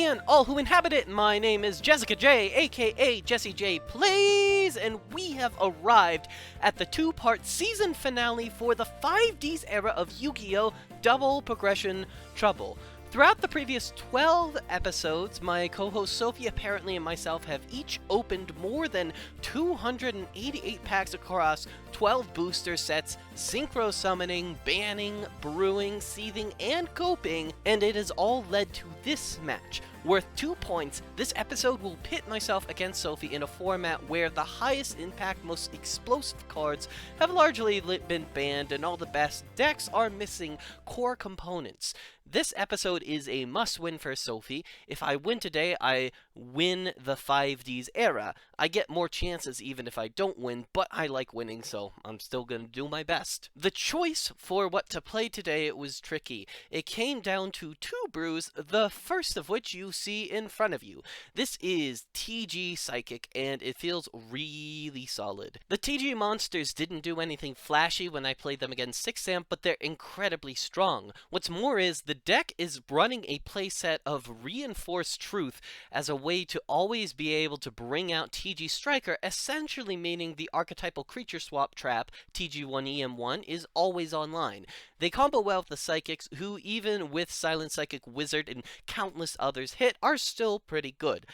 and all who inhabit it. My name is Jessica J, aka Jessie J Plays, and we have arrived at the two-part season finale for the 5D's era of Yu-Gi-Oh! Double Progression Trouble. Throughout the previous 12 episodes, my co-host Sophie apparently and myself have each opened more than 288 packs across 12 booster sets, synchro summoning, banning, brewing, seething, and coping, and it has all led to this match. Worth 2 points, this episode will pit myself against Sophie in a format where the highest impact, most explosive cards have largely been banned and all the best decks are missing core components. This episode is a must-win for Sophie. If I win today, I win the 5D's era. I get more chances even if I don't win, but I like winning, so I'm still gonna do my best. The choice for what to play today was tricky. It came down to 2 brews, the first of which you see in front of you. This is TG Psychic, and it feels really solid. The TG monsters didn't do anything flashy when I played them against 6-Sam, but they're incredibly strong. What's more is, the deck is running a playset of Reinforced Truth as a way to always be able to bring out TG Striker, essentially meaning the archetypal creature swap trap, TG1EM1, is always online. They combo well with the Psychics, who even with Silent Psychic Wizard and countless others hit, are still pretty good.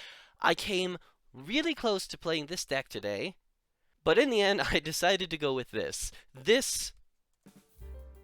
I came really close to playing this deck today, but in the end I decided to go with this. This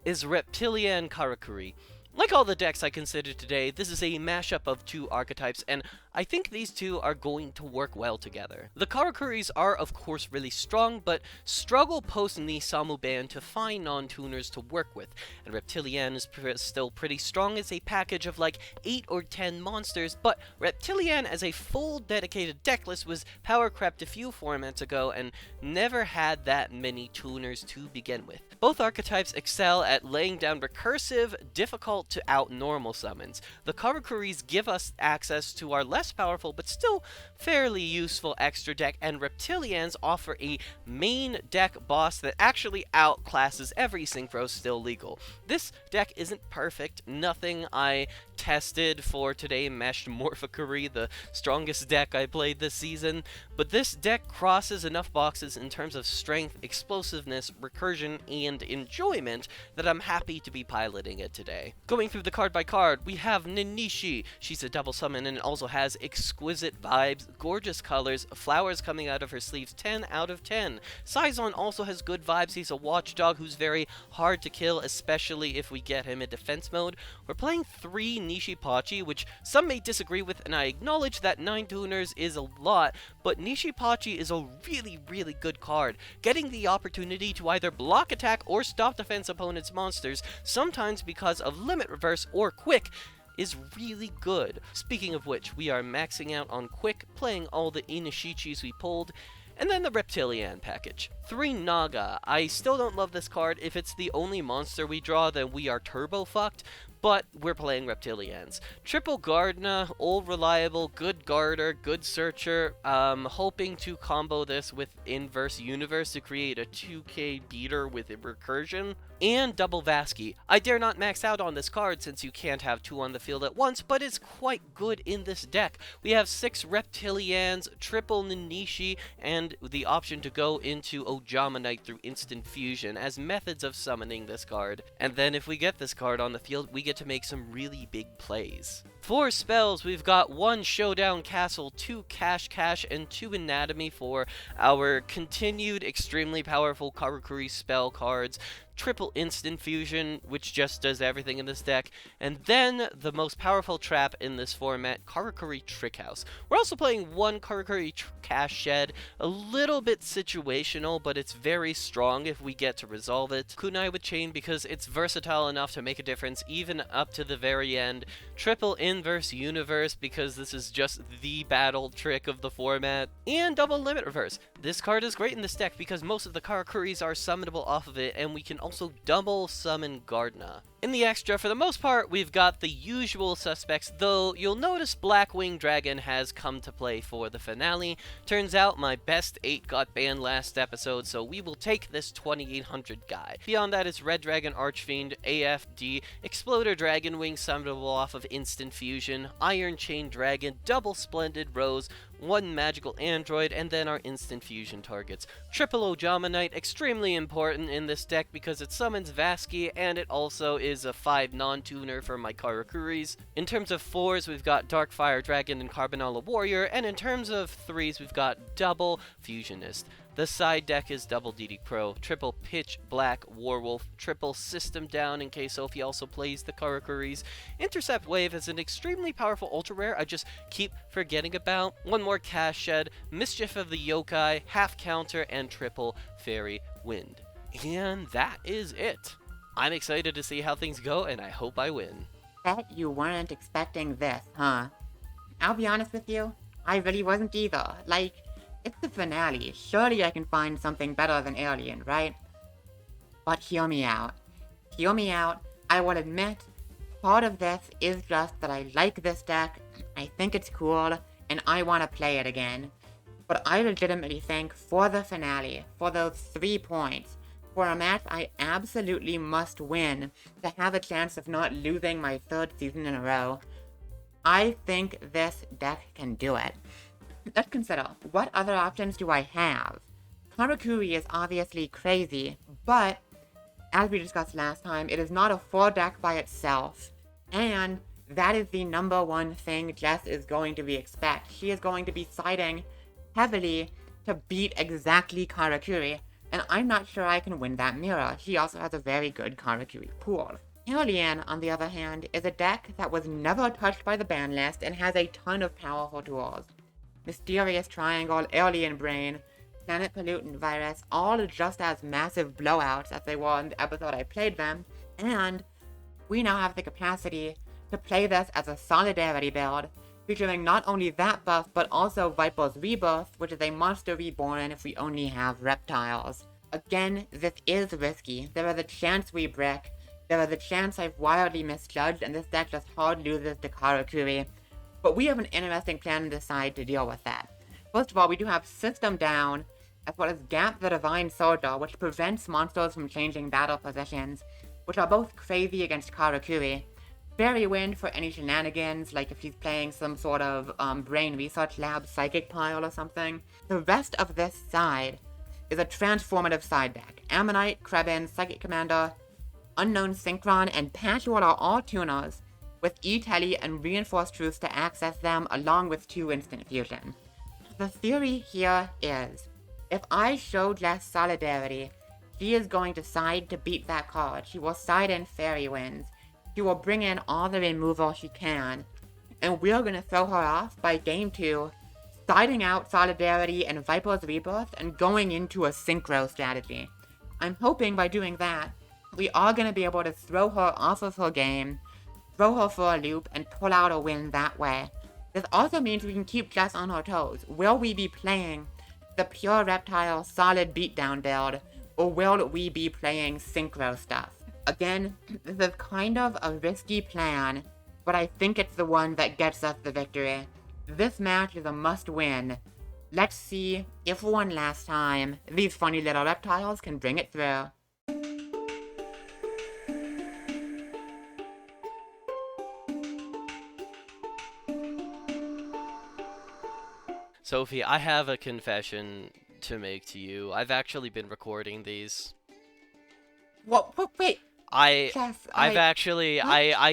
is Reptilian Karakuri. Like all the decks I considered today, this is a mashup of 2 archetypes, and I think these 2 are going to work well together. The Karakuris are of course really strong, but struggle post the Samu ban to find non-tuners to work with, and Reptilian is still pretty strong as a package of like 8 or 10 monsters, but Reptilian as a full dedicated deck list was power crept a few formats ago and never had that many tuners to begin with. Both archetypes excel at laying down recursive, difficult to out normal summons. The Karakuris give us access to our less powerful but still fairly useful extra deck, and Reptilians offer a main deck boss that actually outclasses every synchro still legal. This deck isn't perfect. Nothing I tested for today meshed Morphicary, the strongest deck I played this season, but this deck crosses enough boxes in terms of strength, explosiveness, recursion, and enjoyment that I'm happy to be piloting it today. Going through the card by card, we have Ninishi. She's a double summon and also has exquisite vibes, gorgeous colors, flowers coming out of her sleeves, 10 out of 10. Saizon also has good vibes. He's a watchdog who's very hard to kill, especially if we get him in defense mode. We're playing 3 Nishipachi, which some may disagree with, and I acknowledge that 9 tuners is a lot, but Nishipachi is a really good card. Getting the opportunity to either block attack or stop defense opponent's monsters, sometimes because of limit reverse or quick, is really good. Speaking of which, we are maxing out on quick, playing all the Inishichis we pulled, and then the Reptilian package. 3 Naga. I still don't love this card. If it's the only monster we draw, then we are turbo fucked, but we're playing Reptilians. Triple Gardna, old reliable, good guarder, good searcher, hoping to combo this with Inverse Universe to create a 2k beater with a recursion. And double Vasky. I dare not max out on this card since you can't have 2 on the field at once, but it's quite good in this deck. We have 6 Reptilians, triple Ninishi, and the option to go into Ojamanite through instant fusion as methods of summoning this card. And then if we get this card on the field, we get to make some really big plays. For spells, we've got 1 Showdown Castle, 2 Cash, and 2 Anatomy for our continued extremely powerful Karakuri spell cards. Triple Instant Fusion, which just does everything in this deck, and then the most powerful trap in this format, Karakuri Trick House. We're also playing 1 Karakuri Cash Shed, a little bit situational, but it's very strong if we get to resolve it. Kunai with Chain because it's versatile enough to make a difference even up to the very end. Triple Inverse Universe because this is just the battle trick of the format. And double Limit Reverse. This card is great in this deck because most of the Karakuris are summonable off of it, and we can also double summon Gardna. In the extra, for the most part, we've got the usual suspects, though you'll notice Blackwing Dragon has come to play for the finale. Turns out my best 8 got banned last episode, so we will take this 2800 guy. Beyond that is Red Dragon Archfiend, AFD, Exploder Dragonwing summonable off of Instant Fusion, Iron Chain Dragon, Double Splendid Rose, 1 Magical Android, and then our Instant Fusion targets. Triple Ojamanite, extremely important in this deck because it summons Vasky, and it also is a 5 non-tuner for my Karakuris. In terms of 4s, we've got Darkfire Dragon and Carbonala Warrior, and in terms of 3s, we've got Double Fusionist. The side deck is double DD Pro, triple Pitch Black Warwolf, triple System Down in case Sophie also plays the Karakuris. Intercept Wave is an extremely powerful ultra rare I just keep forgetting about. 1 more Cash Shed, Mischief of the Yokai, Half Counter, and triple Fairy Wind. And that is it. I'm excited to see how things go, and I hope I win. Bet you weren't expecting this, huh? I'll be honest with you, I really wasn't either. Like, it's the finale. Surely I can find something better than Alien, right? But hear me out. Hear me out. I will admit, part of this is just that I like this deck, I think it's cool, and I want to play it again. But I legitimately think for the finale, for those 3 points, for a match I absolutely must win to have a chance of not losing my 3rd season in a row, I think this deck can do it. Let's consider, what other options do I have? Karakuri is obviously crazy, but as we discussed last time, it is not a 4 deck by itself, and that is the number 1 thing Jess is going to be expect. She is going to be siding heavily to beat exactly Karakuri, and I'm not sure I can win that mirror. She also has a very good Karakuri pool. Alien, on the other hand, is a deck that was never touched by the ban list and has a ton of powerful tools. Mysterious Triangle, Alien Brain, Planet Pollutant Virus, all just as massive blowouts as they were in the episode I played them, and we now have the capacity to play this as a Solidarity build, featuring not only that buff, but also Viper's Rebirth, which is a monster reborn if we only have reptiles. Again, this is risky. There is a chance we brick, there is a chance I've wildly misjudged and this deck just hard loses to Karakuri. But we have an interesting plan to decide to deal with that. First of all, we do have System Down, as well as Gap the Divine Soldier, which prevents monsters from changing battle positions, which are both crazy against Karakuri. Fairy Wind for any shenanigans, like if he's playing some sort of Brain Research Lab Psychic Pile or something. The rest of this side is a transformative side deck. Ammonite, Krebin, Psychic Commander, Unknown Synchron, and Patchwork are all tuners, with E-Tele and Reinforced Truths to access them, along with 2 Instant Fusion. The theory here is, if I show Jess Solidarity, she is going to side to beat that card. She will side in Fairy Winds. She will bring in all the removal she can, and we're going to throw her off by game 2, siding out Solidarity and Viper's Rebirth and going into a Synchro strategy. I'm hoping by doing that, we are going to be able to throw her off of her game, throw her for a loop, and pull out a win that way. This also means we can keep Jess on her toes. Will we be playing the pure reptile solid beatdown build, or will we be playing synchro stuff? Again, this is kind of a risky plan, but I think it's the one that gets us the victory. This match is a must-win. Let's see if one last time, these funny little reptiles can bring it through. Sophie, I have a confession to make to you. I've actually been recording these. What? Wait. I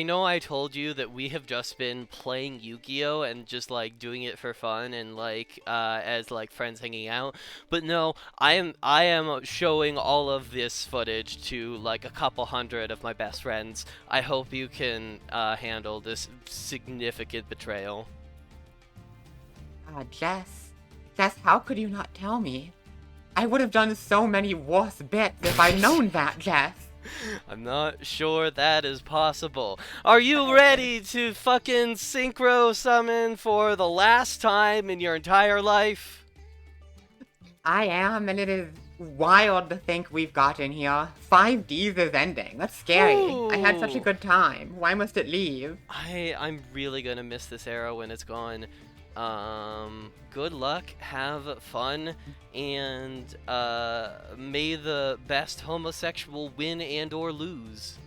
know I told you that we have just been playing Yu-Gi-Oh! And just, like, doing it for fun and, like, as, like, friends hanging out. But no, I am showing all of this footage to, like, a couple hundred of my best friends. I hope you can, handle this significant betrayal. Jess, how could you not tell me? I would have done so many worse bits if I'd known that, Jess. I'm not sure that is possible. Are you ready to fucking synchro summon for the last time in your entire life? I am, and it is wild to think we've gotten here. 5D's is ending. That's scary. I had such a Ooh. good time. Why must it leave? I'm really gonna miss this era when it's gone. Good luck, have fun, and may the best homosexual win and or lose.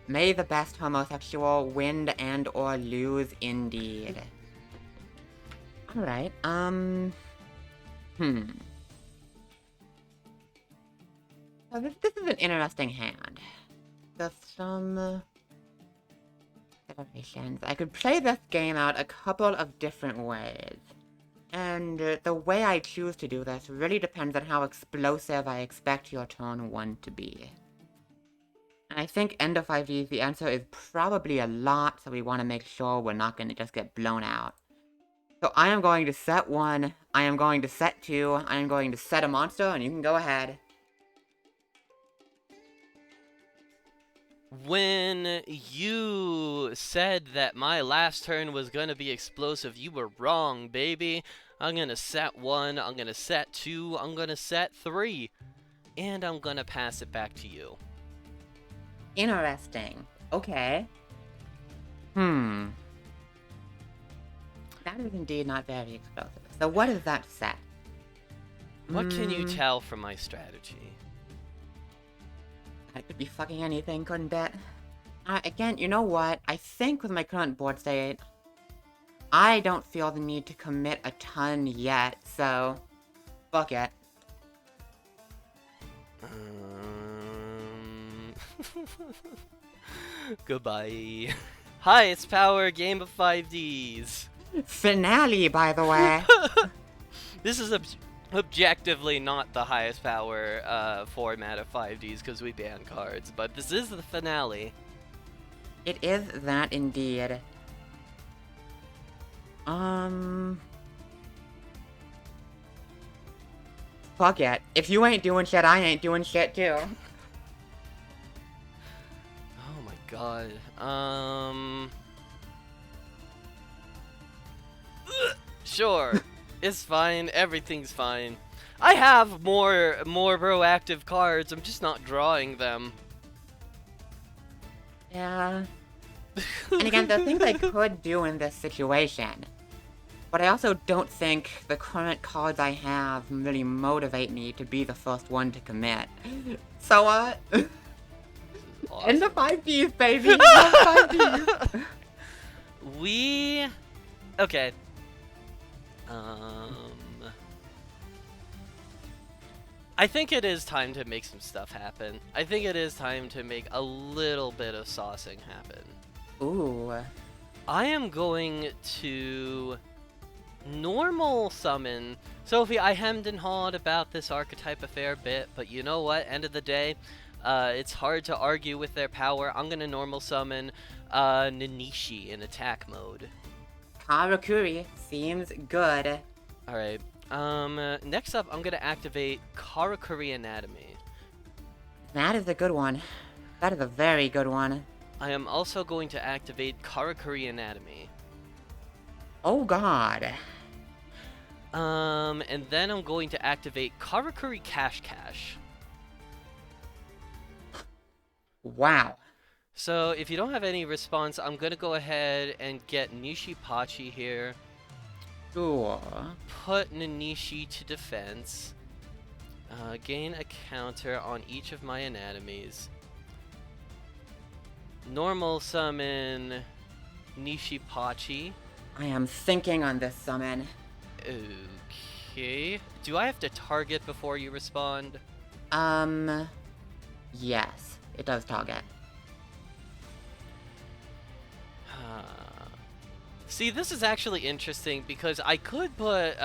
May the best homosexual win and or lose indeed. Alright, So this is an interesting hand. Just some considerations. I could play this game out a couple of different ways. And the way I choose to do this really depends on how explosive I expect your turn 1 to be. And I think end of 5Ds, the answer is probably a lot, so we want to make sure we're not going to just get blown out. So I am going to set 1, I am going to set 2, I am going to set a monster, and you can go ahead. When you said that my last turn was gonna be explosive, you were wrong, baby. I'm gonna set 1, I'm gonna set 2, I'm gonna set 3, and I'm gonna pass it back to you. Interesting. Okay. That is indeed not very explosive. So what is that set? What can you tell from my strategy? It could be fucking anything, couldn't it? Again, you know what? I think with my current board state, I don't feel the need to commit a ton yet, so fuck it. Goodbye. Hi, it's Power, game of 5Ds. Finale, by the way. This is objectively not the highest power format of 5Ds because we ban cards, but this is the finale. It is that indeed. Fuck it. If you ain't doing shit, I ain't doing shit too. Oh my god. Sure. It's fine. Everything's fine. I have more proactive cards. I'm just not drawing them. Yeah. And again, the things I could do in this situation. But I also don't think the current cards I have really motivate me to be the first one to commit. So what? Awesome. End of 5Ds, baby! End of 5Ds! Okay. I think it is time to make some stuff happen. I think it is time to make a little bit of saucing happen. Ooh. I am going to normal summon. Sophie, I hemmed and hawed about this archetype a fair bit, but you know what? End of the day, it's hard to argue with their power. I'm gonna normal summon Nanishi in attack mode. Karakuri seems good. Alright. Next up, I'm gonna activate Karakuri Anatomy. That is a good one. That is a very good one. I am also going to activate Karakuri Anatomy. Oh god. And then I'm going to activate Karakuri Cash. Wow. So if you don't have any response, I'm gonna go ahead and get Nishipachi here. Sure. Put Nanishi to defense. Gain a counter on each of my anatomies. Normal summon Nishipachi. I am thinking on this summon. Okay. Do I have to target before you respond? Yes. It does target. See, this is actually interesting because I could put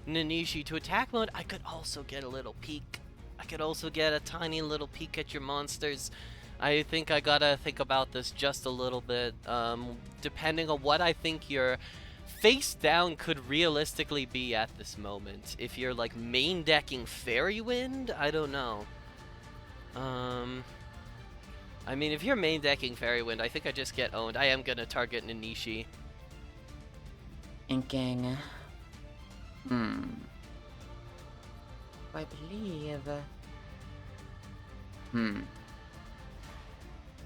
Nanishi to attack mode. I could also get a little peek. I could also get a tiny little peek at your monsters. I think I gotta think about this just a little bit, depending on what I think your face down could realistically be at this moment. If you're like main decking Fairy Wind, I don't know. I mean, if you're main decking Fairy Wind, I think I just get owned. I am gonna target Nanishi. Inking. I believe...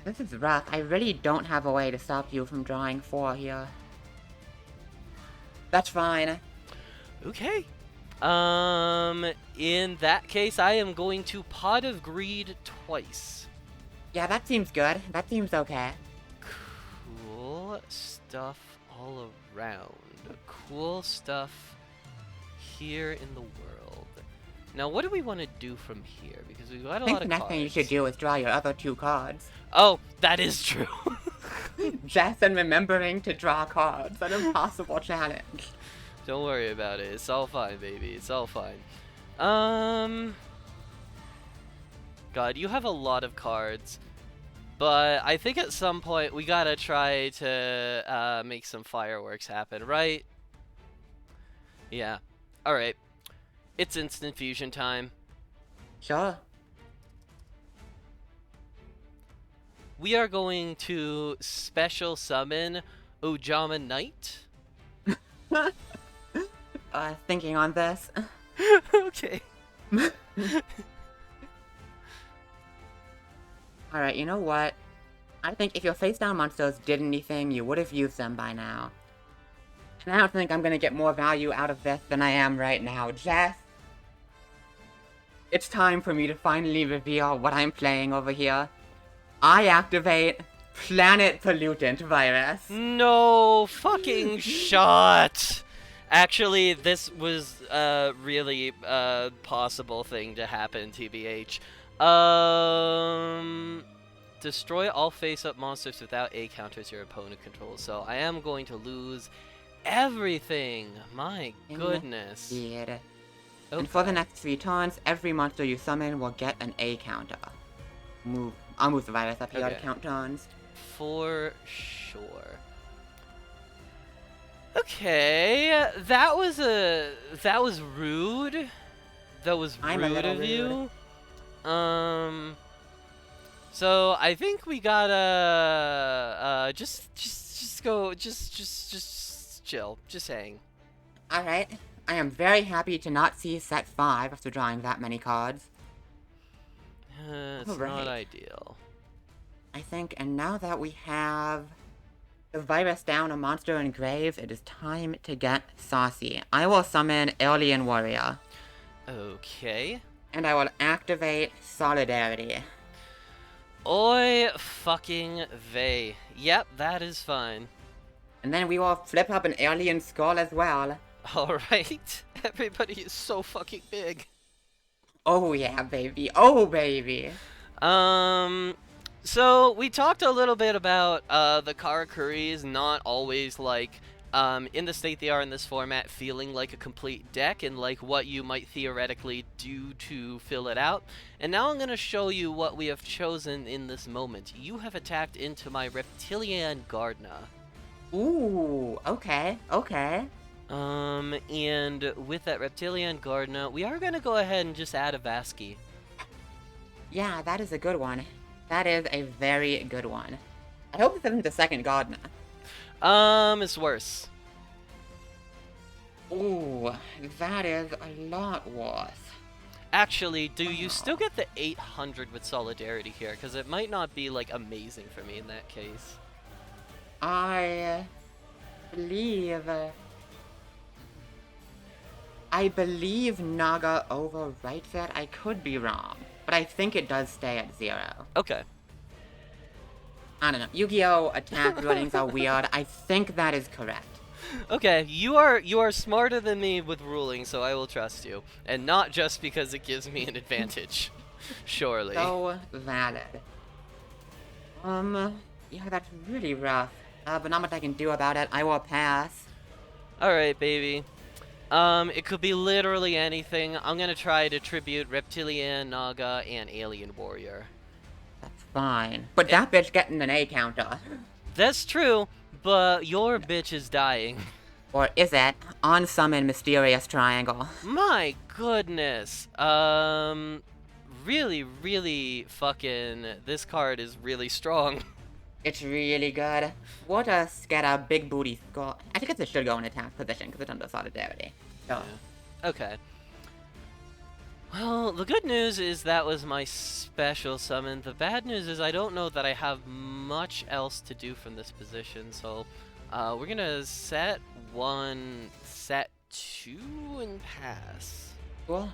This is rough. I really don't have a way to stop you from drawing 4 here. That's fine. Okay. In that case, I am going to Pot of Greed twice. Yeah, that seems good. That seems okay. Cool stuff all around. Cool stuff here in the world. Now, what do we want to do from here? Because we've got a lot of I think the next thing you should do is draw your other 2 cards. Oh, that is true. Just in remembering to draw cards. An impossible challenge. Don't worry about it. It's all fine, baby. It's all fine. God, you have a lot of cards. But I think at some point we gotta try to make some fireworks happen, right? Yeah. Alright. It's instant fusion time. Sure. We are going to special summon Ojama Knight. Thinking on this. Okay. Alright, you know what? I think if your face down monsters did anything, you would have used them by now. And I don't think I'm gonna get more value out of this than I am right now, Jess. It's time for me to finally reveal what I'm playing over here. I activate Planet Pollutant Virus. No fucking shot. Actually, this was a really possible thing to happen, TBH. Destroy all face-up monsters without A counters your opponent controls. So I am going to lose everything. My goodness. Indeed. Okay. And for the next 3 turns, every monster you summon will get an A counter. I'll move the virus up here to count turns. For sure. Okay, that was rude. That was rude of you. So I think we gotta just chill, just hang. All right. I am very happy to not see set 5 after drawing that many cards. It's not ideal. I think, and now that we have the virus down, a monster in grave, it is time to get saucy. I will summon Alien Warrior. Okay. And I will activate Solidarity. Oi fucking vey. Yep, that is fine. And then we will flip up an Alien Skull as well. Alright. Everybody is so fucking big. Oh yeah, baby. Oh, baby. So we talked a little bit about the Karakuris not always like in the state they are in this format feeling like a complete deck and like what you might theoretically do to fill it out. And now I'm going to show you what we have chosen in this moment. You have attacked into my Reptilian Gardna. Ooh, okay, okay. And with that Reptilian Gardna, we are going to go ahead and just add a Vasky. Yeah, that is a good one. That is a very good one. I hope this isn't the second Gardner. It's worse. Ooh, that is a lot worse. Actually, do you still get the 800 with Solidarity here? Because it might not be, like, amazing for me in that case. I believe Naga overwrites it. I could be wrong, but I think it does stay at 0. Okay. I don't know. Yu-Gi-Oh! Attack rulings are weird. I think that is correct. Okay, you are smarter than me with ruling, so I will trust you. And not just because it gives me an advantage. Surely. So valid. Yeah, that's really rough. But not much I can do about it. I will pass. Alright, baby. It could be literally anything. I'm gonna try to tribute Reptilian, Naga, and Alien Warrior. That's fine. But that bitch getting an A counter. That's true, but your bitch is dying. Or is it? On summon Mysterious Triangle. My goodness. Really, really fucking... This card is really strong. It's really good. What a get a big booty skull. I think it should go in attack position because it's under Solidarity. So. Yeah. Okay. Well, the good news is that was my special summon. The bad news is I don't know that I have much else to do from this position, so we're gonna set 1, set 2, and pass. Cool.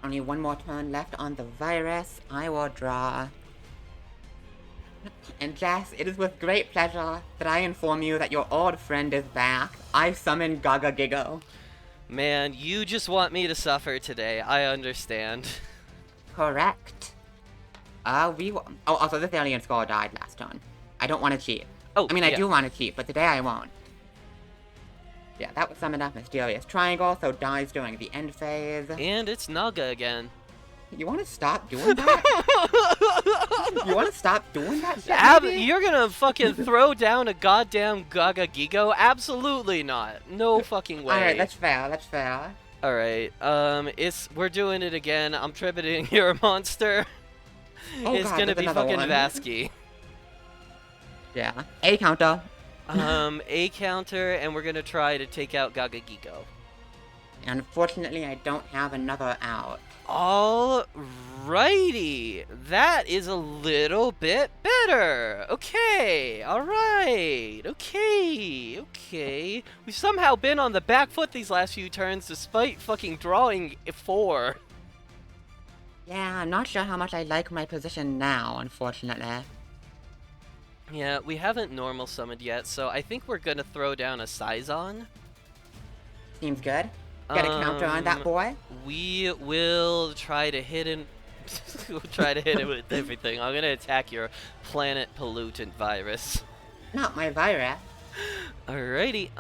Only one more turn left on the virus. I will draw. And Jess, it is with great pleasure that I inform you that your old friend is back. I summon Gaga Gigo. Man, you just want me to suffer today. I understand. Correct. Also, this alien skull died last turn. I don't want to cheat. Oh, I mean, yeah. I do want to cheat, but today I won't. Yeah, that was summoned up Mysterious Triangle, so dies during the end phase. And it's Naga again. You want to stop doing that? You want to stop doing that shit, maybe? You're gonna fucking throw down a goddamn Gaga Gigo? Absolutely not. No fucking way. Alright, that's fair, that's fair. Alright, we're doing it again. I'm tributing your monster. Oh It's God, gonna there's be another fucking one. Vasky. Yeah. A counter. A counter, and we're gonna try to take out Gaga Gigo. Unfortunately, I don't have another out. Alrighty, that is a little bit better. Okay, alright, okay. We've somehow been on the back foot these last few turns despite fucking drawing 4. Yeah, I'm not sure how much I like my position now, unfortunately. Yeah, we haven't normal summoned yet, so I think we're gonna throw down a Saizon. Seems good. Get a counter on that boy. We will try to hit him. We'll try to hit him with everything. I'm gonna attack your planet pollutant virus. Not my virus. Alrighty,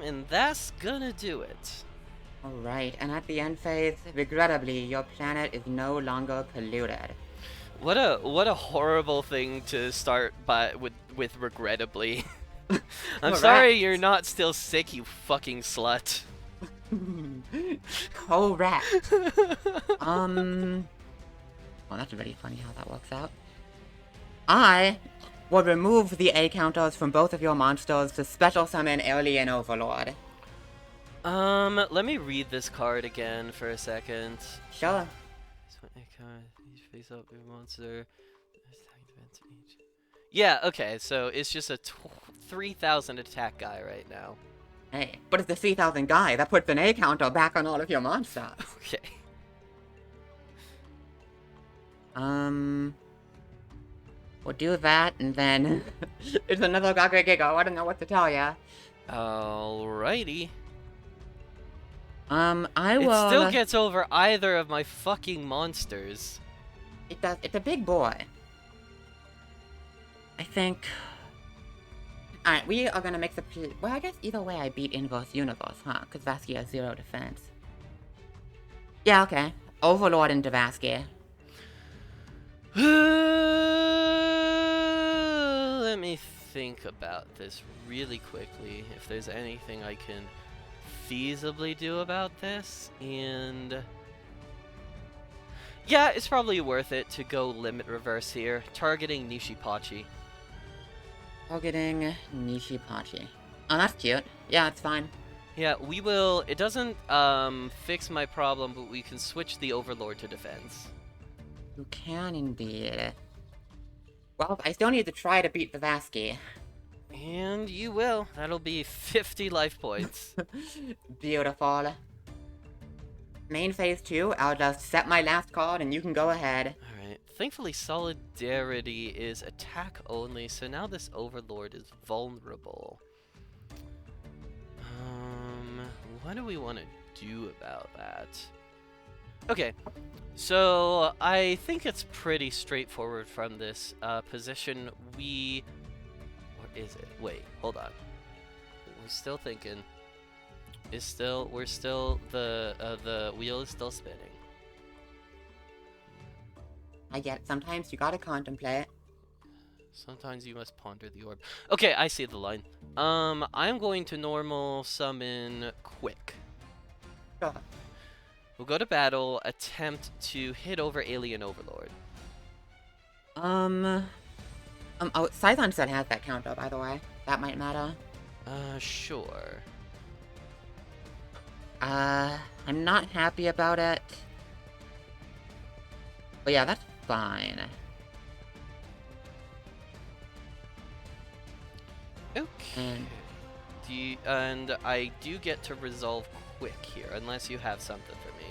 and that's gonna do it. Alright, and at the end phase, regrettably, your planet is no longer polluted. What a horrible thing to start with regrettably. I'm sorry you're not still sick, you fucking slut. Correct. Well, that's really funny how that works out. I will remove the A counters from both of your monsters to special summon Alien Overlord. Let me read this card again for a second. Sure. Face up your monster. Yeah, okay, so it's just a 3,000 attack guy right now. Hey, but it's the 3,000 guy that puts an A counter back on all of your monsters. Okay. We'll do that, and then it's another Gaga Gigo. I don't know what to tell ya. Alrighty. I will. It still gets over either of my fucking monsters. It does. It's a big boy. I think. Alright, we are gonna mix up. Well, I guess either way I beat Inverse Universe, huh? Because Vasky has 0 defense. Yeah, okay. Overlord into Vasky. Let me think about this really quickly. If there's anything I can feasibly do about this, and yeah, it's probably worth it to go limit reverse here, targeting Nishipachi. Targeting Nishipachi. Oh, that's cute. Yeah, it's fine. Yeah, we will. It doesn't fix my problem, but we can switch the Overlord to defense. You can indeed. Well, I still need to try to beat the Vasky. And you will. That'll be 50 life points. Beautiful. Main phase 2, I'll just set my last card and you can go ahead. Alright. Thankfully, Solidarity is attack only, so now this Overlord is vulnerable. What do we want to do about that? Okay. So, I think it's pretty straightforward from this position. Or is it? Wait, hold on. We're still thinking. We're still, the wheel is still spinning. I get it. Sometimes you gotta contemplate. Sometimes you must ponder the orb. Okay, I see the line. I'm going to normal summon Quick. Sure. We'll go to battle, attempt to hit over Alien Overlord. Oh, Scython still has that counter, by the way. That might matter. Sure. I'm not happy about it. But yeah, that's fine. Okay. And I do get to resolve quick here, unless you have something for me.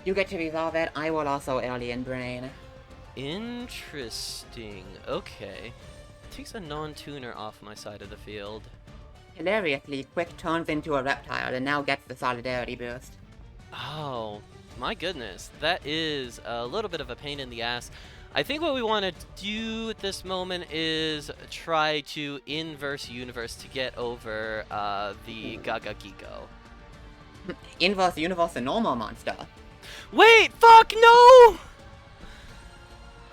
You get to resolve it, I will also Alien Brain. Interesting. Okay. Takes a non-tuner off my side of the field. Hilariously, Quick turns into a reptile and now gets the Solidarity boost. Oh, my goodness. That is a little bit of a pain in the ass. I think what we want to do at this moment is try to inverse universe to get over the Gaga Gigo. Inverse Universe, a normal monster. Wait, fuck, no!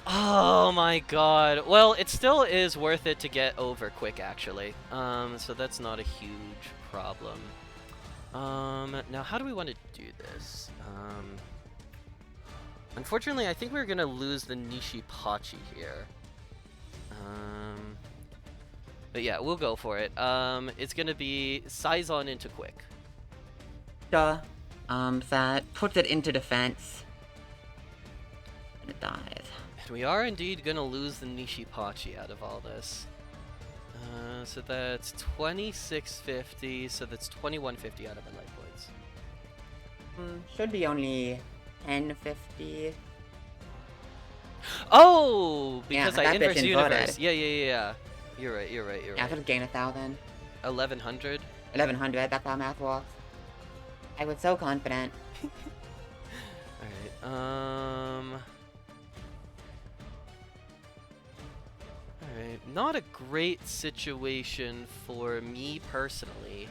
Oh my god. Well, it still is worth it to get over quick, actually. So that's not a huge problem. Now how do we want to do this? Unfortunately, I think we're gonna lose the Nishipachi here. But yeah, we'll go for it. It's gonna be Saizon into quick. Duh. That puts it into defense. And it dies. And we are indeed gonna lose the Nishipachi out of all this. So that's 2650, so that's 2150 out of my life points. Should be only 1050. Oh! Because Yeah, I that bitch inverse universe. inverted. Yeah. You're right. Yeah, I right. should gain 1,000. 1100? 1100, that's how math works. I was so confident. Alright, Alright, not a great situation for me personally.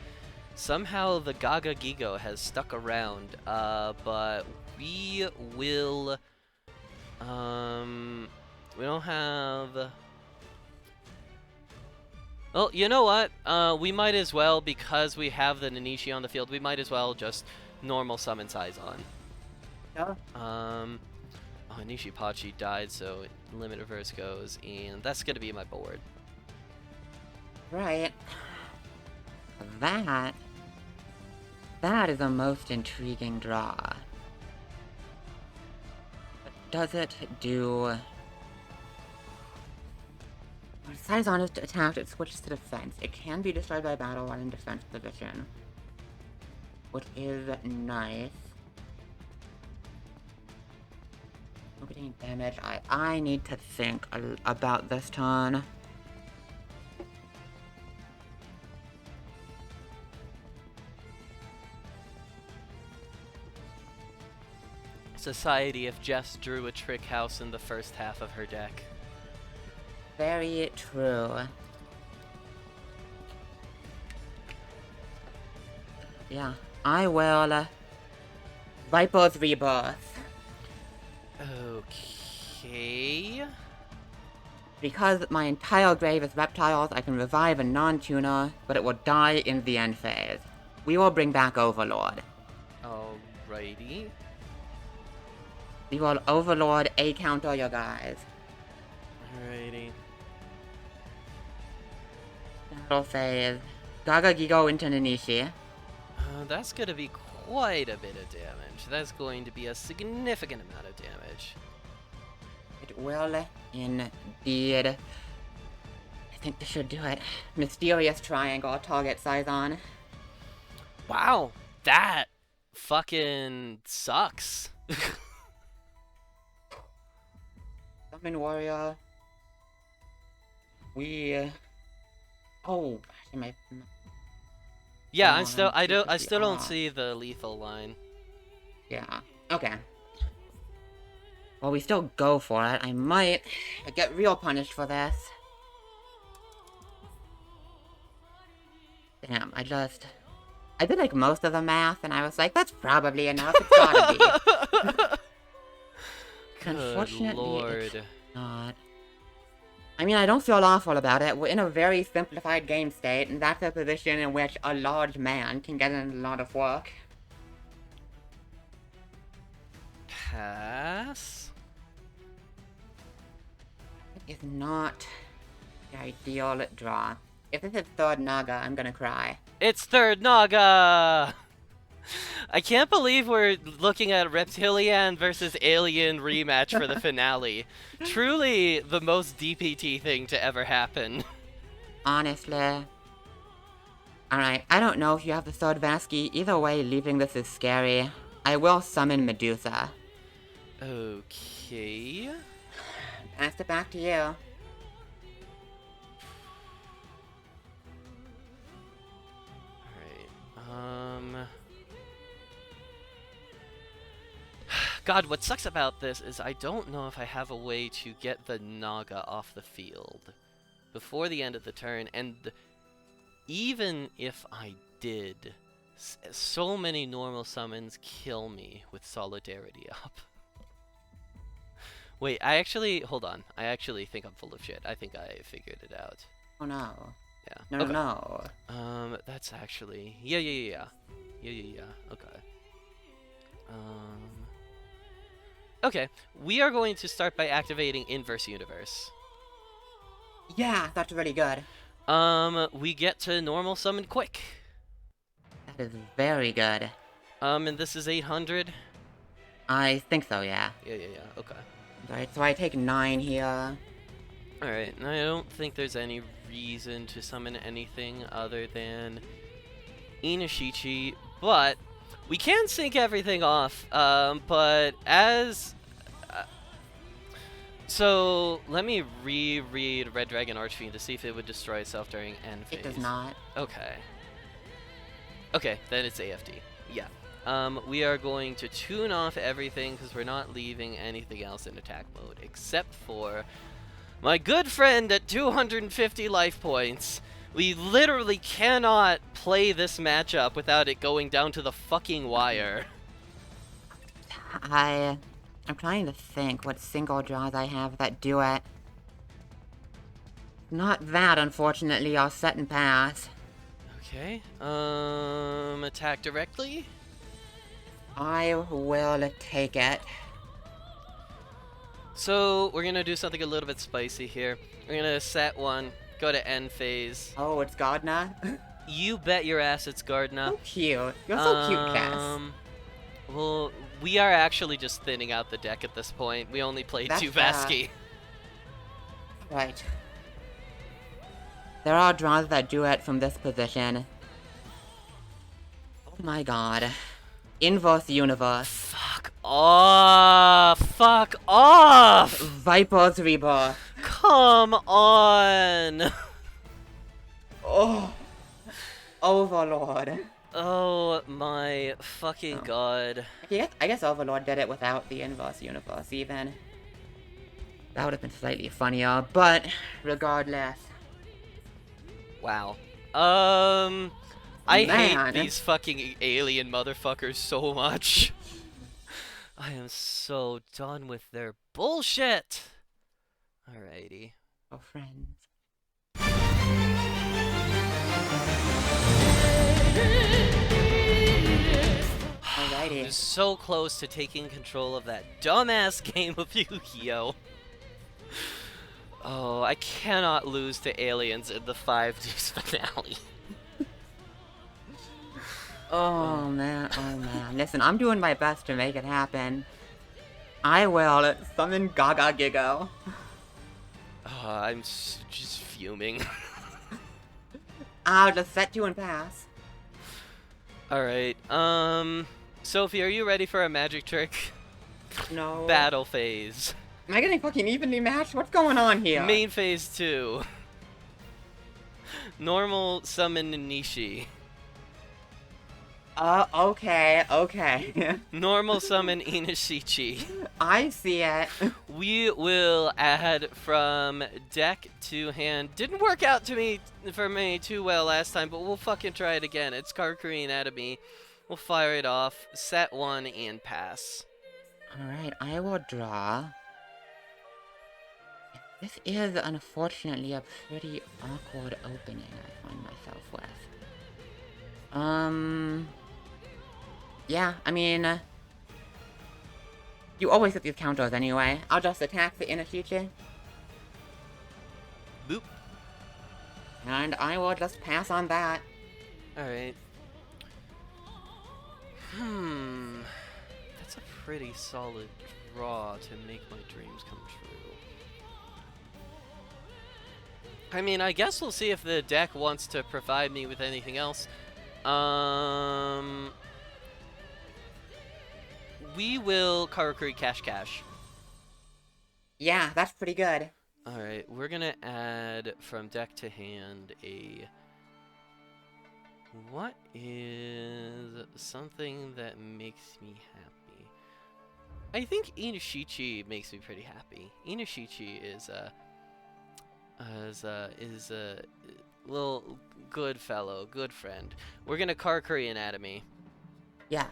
Somehow the Gaga Gigo has stuck around, but we will, we don't have... Well, you know what? We might as well, because we have the Nanishi on the field, we might as well just normal summon Saizon. Sure. Oh, Nishipachi died, so limit reverse goes, and that's gonna be my board. Right. That is a most intriguing draw. But does it do... When Saizon is attacked, it switches to defense. It can be destroyed by battle while in defense position. Which is nice. Look at any damage. I need to think about this turn. Society if Jess drew a trick house in the first half of her deck. Very true. Yeah, I will. Viper's Rebirth. Okay. Because my entire grave is reptiles, I can revive a non-tuner, but it will die in the end phase. We will bring back Overlord. Alrighty. We will Overlord A-counter your guys. Alrighty. Battle phase. Gaga Gigo into Nanishi. That's gonna be quite a bit of damage. That's going to be a significant amount of damage. It will indeed. I think this should do it. Mysterious Triangle, target Saizon. Wow, that fucking sucks. Summon Warrior. We... Oh, am I... Yeah, Oh, I still don't off. see the lethal line. Yeah, okay. Well, we still go for it. I might get real punished for this. Damn, I did like most of the math, and I was like, that's probably enough. It's gotta be. Good Unfortunately, lord. it's not. I mean, I don't feel awful about it. We're in a very simplified game state, and that's a position in which a large man can get in a lot of work. Pass? It is not the ideal draw. If this is third Naga, I'm gonna cry. It's third Naga! I can't believe we're looking at Reptilian versus Alien rematch for the finale. Truly the most DPT thing to ever happen. Honestly. Alright, I don't know if you have the sword Vasky. Either way, leaving this is scary. I will summon Medusa. Okay. Pass it back to you. Alright, God, what sucks about this is I don't know if I have a way to get the Naga off the field before the end of the turn, and even if I did, so many normal summons kill me with Solidarity up. Wait, hold on. I actually think I'm full of shit. I think I figured it out. Oh no. Yeah. No, okay. no. That's actually... Yeah. Okay. Okay, we are going to start by activating Inverse Universe. Yeah, that's really good. We get to normal summon quick. That is very good. And this is 800? I think so, yeah. Yeah, okay. Alright, so I take 9 here. Alright, I don't think there's any reason to summon anything other than Inishichi, but we can sync everything off, but as... so, let me reread Red Dragon Archfiend to see if it would destroy itself during end phase. It does not. Okay. Okay, then it's AFD. Yeah. We are going to tune off everything because we're not leaving anything else in attack mode except for my good friend at 250 life points. We literally cannot play this matchup without it going down to the fucking wire. I'm trying to think what single draws I have that do it. Not that, unfortunately. I'll set and pass. Okay. Attack directly? I will take it. So, we're gonna do something a little bit spicy here. We're gonna set one, go to end phase. Oh, it's Gardner? You bet your ass it's Gardner. So cute. You're so cute, Cass. Well, we are actually just thinning out the deck at this point. We only played That's 2 Vasky. Right. There are draws that do it from this position. Oh my god. Inverse Universe. Fuck off! Fuck off! Viper's Rebirth. Come on! Oh. Overlord. Oh my fucking god. I guess Overlord did it without the Inverse Universe, even. That would have been slightly funnier, but regardless. Wow. I hate these fucking alien motherfuckers so much. I am so done with their bullshit. Alrighty. Oh, friends. Alrighty. I'm so close to taking control of that dumbass game of Yu-Gi-Oh! Oh, I cannot lose to aliens in the 5D's finale. Oh man, oh man. Listen, I'm doing my best to make it happen. I will summon Gaga Gigo. I'm just fuming. I'll just set you and pass. Alright, Sophie, are you ready for a magic trick? No. Battle phase. Am I getting fucking evenly matched? What's going on here? Main phase 2. Normal summon Nishi. Okay. Normal summon Inishichi. I see it. We will add from deck to hand. Didn't work out for me too well last time, but we'll fucking try it again. It's Karkuri Anatomy. We'll fire it off, set 1, and pass. Alright, I will draw. This is, unfortunately, a pretty awkward opening I find myself with. Yeah, I mean, you always get these counters anyway. I'll just attack the Inishichi. Boop. And I will just pass on that. Alright. pretty solid draw to make my dreams come true. I mean, I guess we'll see if the deck wants to provide me with anything else. We will Karakuri Cash. Yeah, that's pretty good. Alright, we're gonna add from deck to hand a... What is something that makes me happy? I think Inushichi makes me pretty happy. Inushichi is a little good fellow, good friend. We're gonna Karakuri Anatomy. Yeah.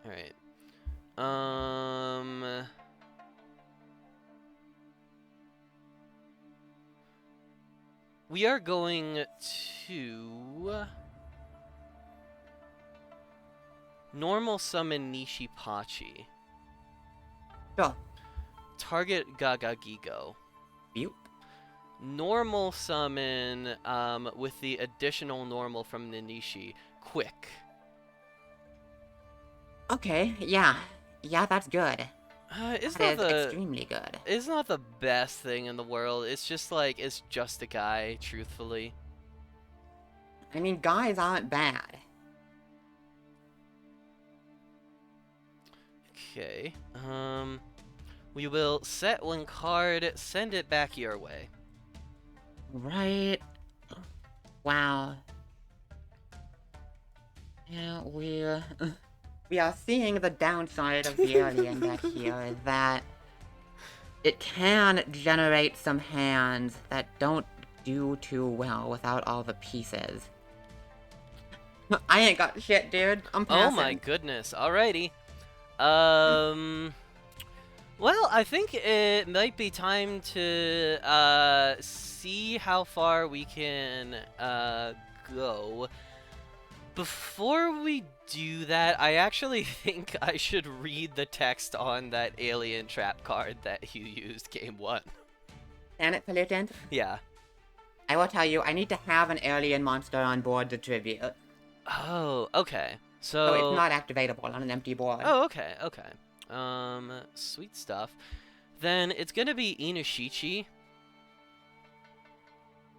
Alright. We are going to normal summon Nishipachi. Sure. Target Gaga Gigo. Bupe. Normal summon with the additional normal from Nanishi. Quick. Okay, yeah. Yeah, that's good. It's That not is the extremely good. It's not the best thing in the world. It's just like it's just a guy, truthfully. I mean, guys aren't bad. Okay. We will set one card, send it back your way. Right. Wow. Yeah, we are seeing the downside of the alien deck here is that it can generate some hands that don't do too well without all the pieces. I ain't got shit, dude. I'm passing. Oh my goodness. Alrighty. Well, I think it might be time to see how far we can go. Before we do that, I actually think I should read the text on that alien trap card that you used game 1. Planet Pollutant? Yeah. I will tell you, I need to have an alien monster on board to tribute. Oh, okay. So it's not activatable on an empty board. Oh, okay, okay. Sweet stuff. Then it's gonna be Inushichi.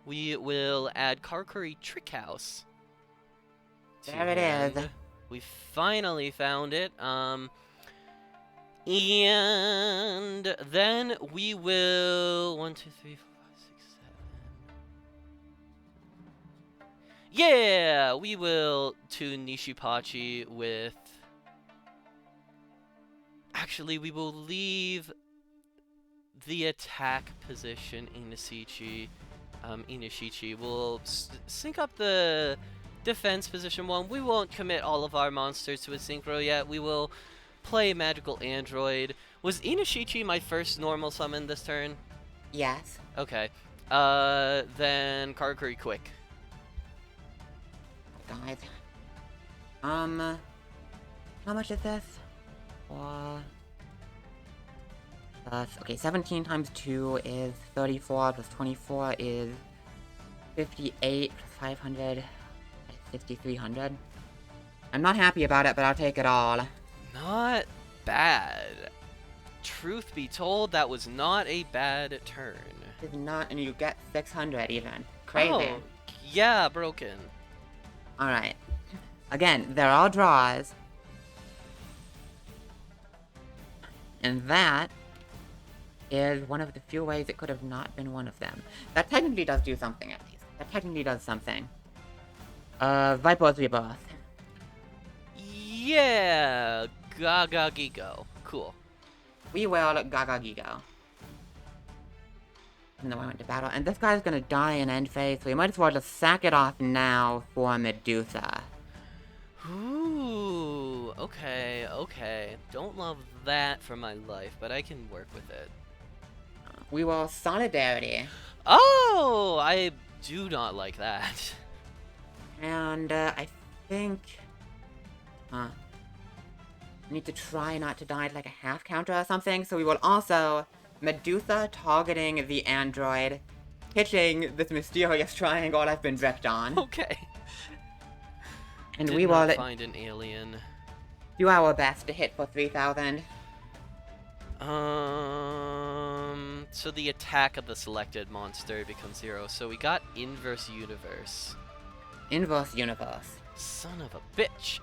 We will add Karakuri Trick House. There it is. We finally found it. And then we will 1, 2, 3, 4, 5, 6, 7. Yeah, we will to Nishipachi with. Actually, we will leave the attack position Inushichi. We'll sync up the defense position 1. We won't commit all of our monsters to a synchro yet. We will play Magical Android. Was Inushichi my first normal summon this turn? Yes. Okay. Then Karakuri Quick. Guys. How much is this? Okay, 17 times 2 is 34, plus 24 is 58, plus 500, 6,300. I'm not happy about it, but I'll take it all. Not bad. Truth be told, that was not a bad turn. It's not, and you get 600 even. Crazy. Oh, yeah, broken. Alright. Again, they're all draws. And that is one of the few ways it could have not been one of them. That technically does do something, at least. That technically does something. Viper's Rebirth. Yeah, Gaga Gigo. Cool. We will Gaga Gigo. And then we went to battle. And this guy's gonna die in end phase, so we might as well just sack it off now for Medusa. Ooh, okay, okay. Don't love that for my life, but I can work with it. We will Solidarity. Oh, I do not like that. And, I think... I need to try not to die at like a half counter or something, so we will also Medusa targeting the android, pitching this mysterious triangle I've been wrecked on. Okay. And Did we not will find an alien. do our best to hit for 3,000. So the attack of the selected monster becomes 0. So we got Inverse Universe. Inverse Universe. Son of a bitch.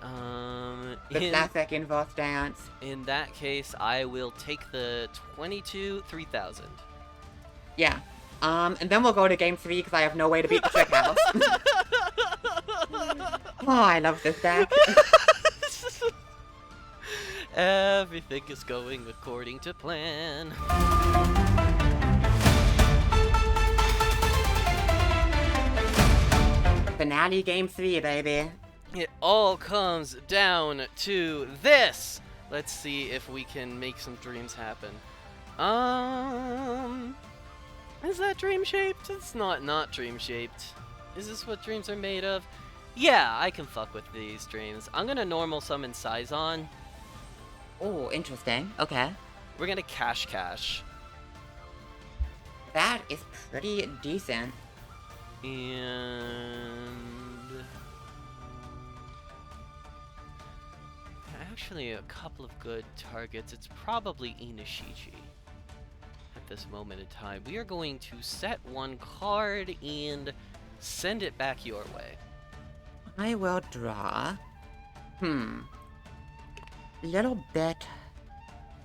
The classic inverse dance. In that case, I will take the 3,000. Yeah. And then we'll go to game 3 because I have no way to beat the Trick House. Oh, I love this deck. Everything is going according to plan. Finale game 3, baby. It all comes down to this. Let's see if we can make some dreams happen. Is that dream shaped? It's not dream shaped. Is this what dreams are made of? Yeah, I can fuck with these dreams. I'm gonna normal summon Saizon. Oh, interesting. Okay. We're gonna cash. That is pretty decent. And actually a couple of good targets. It's probably Inishichi at this moment in time. We are going to set one card and send it back your way. I will draw. Little bit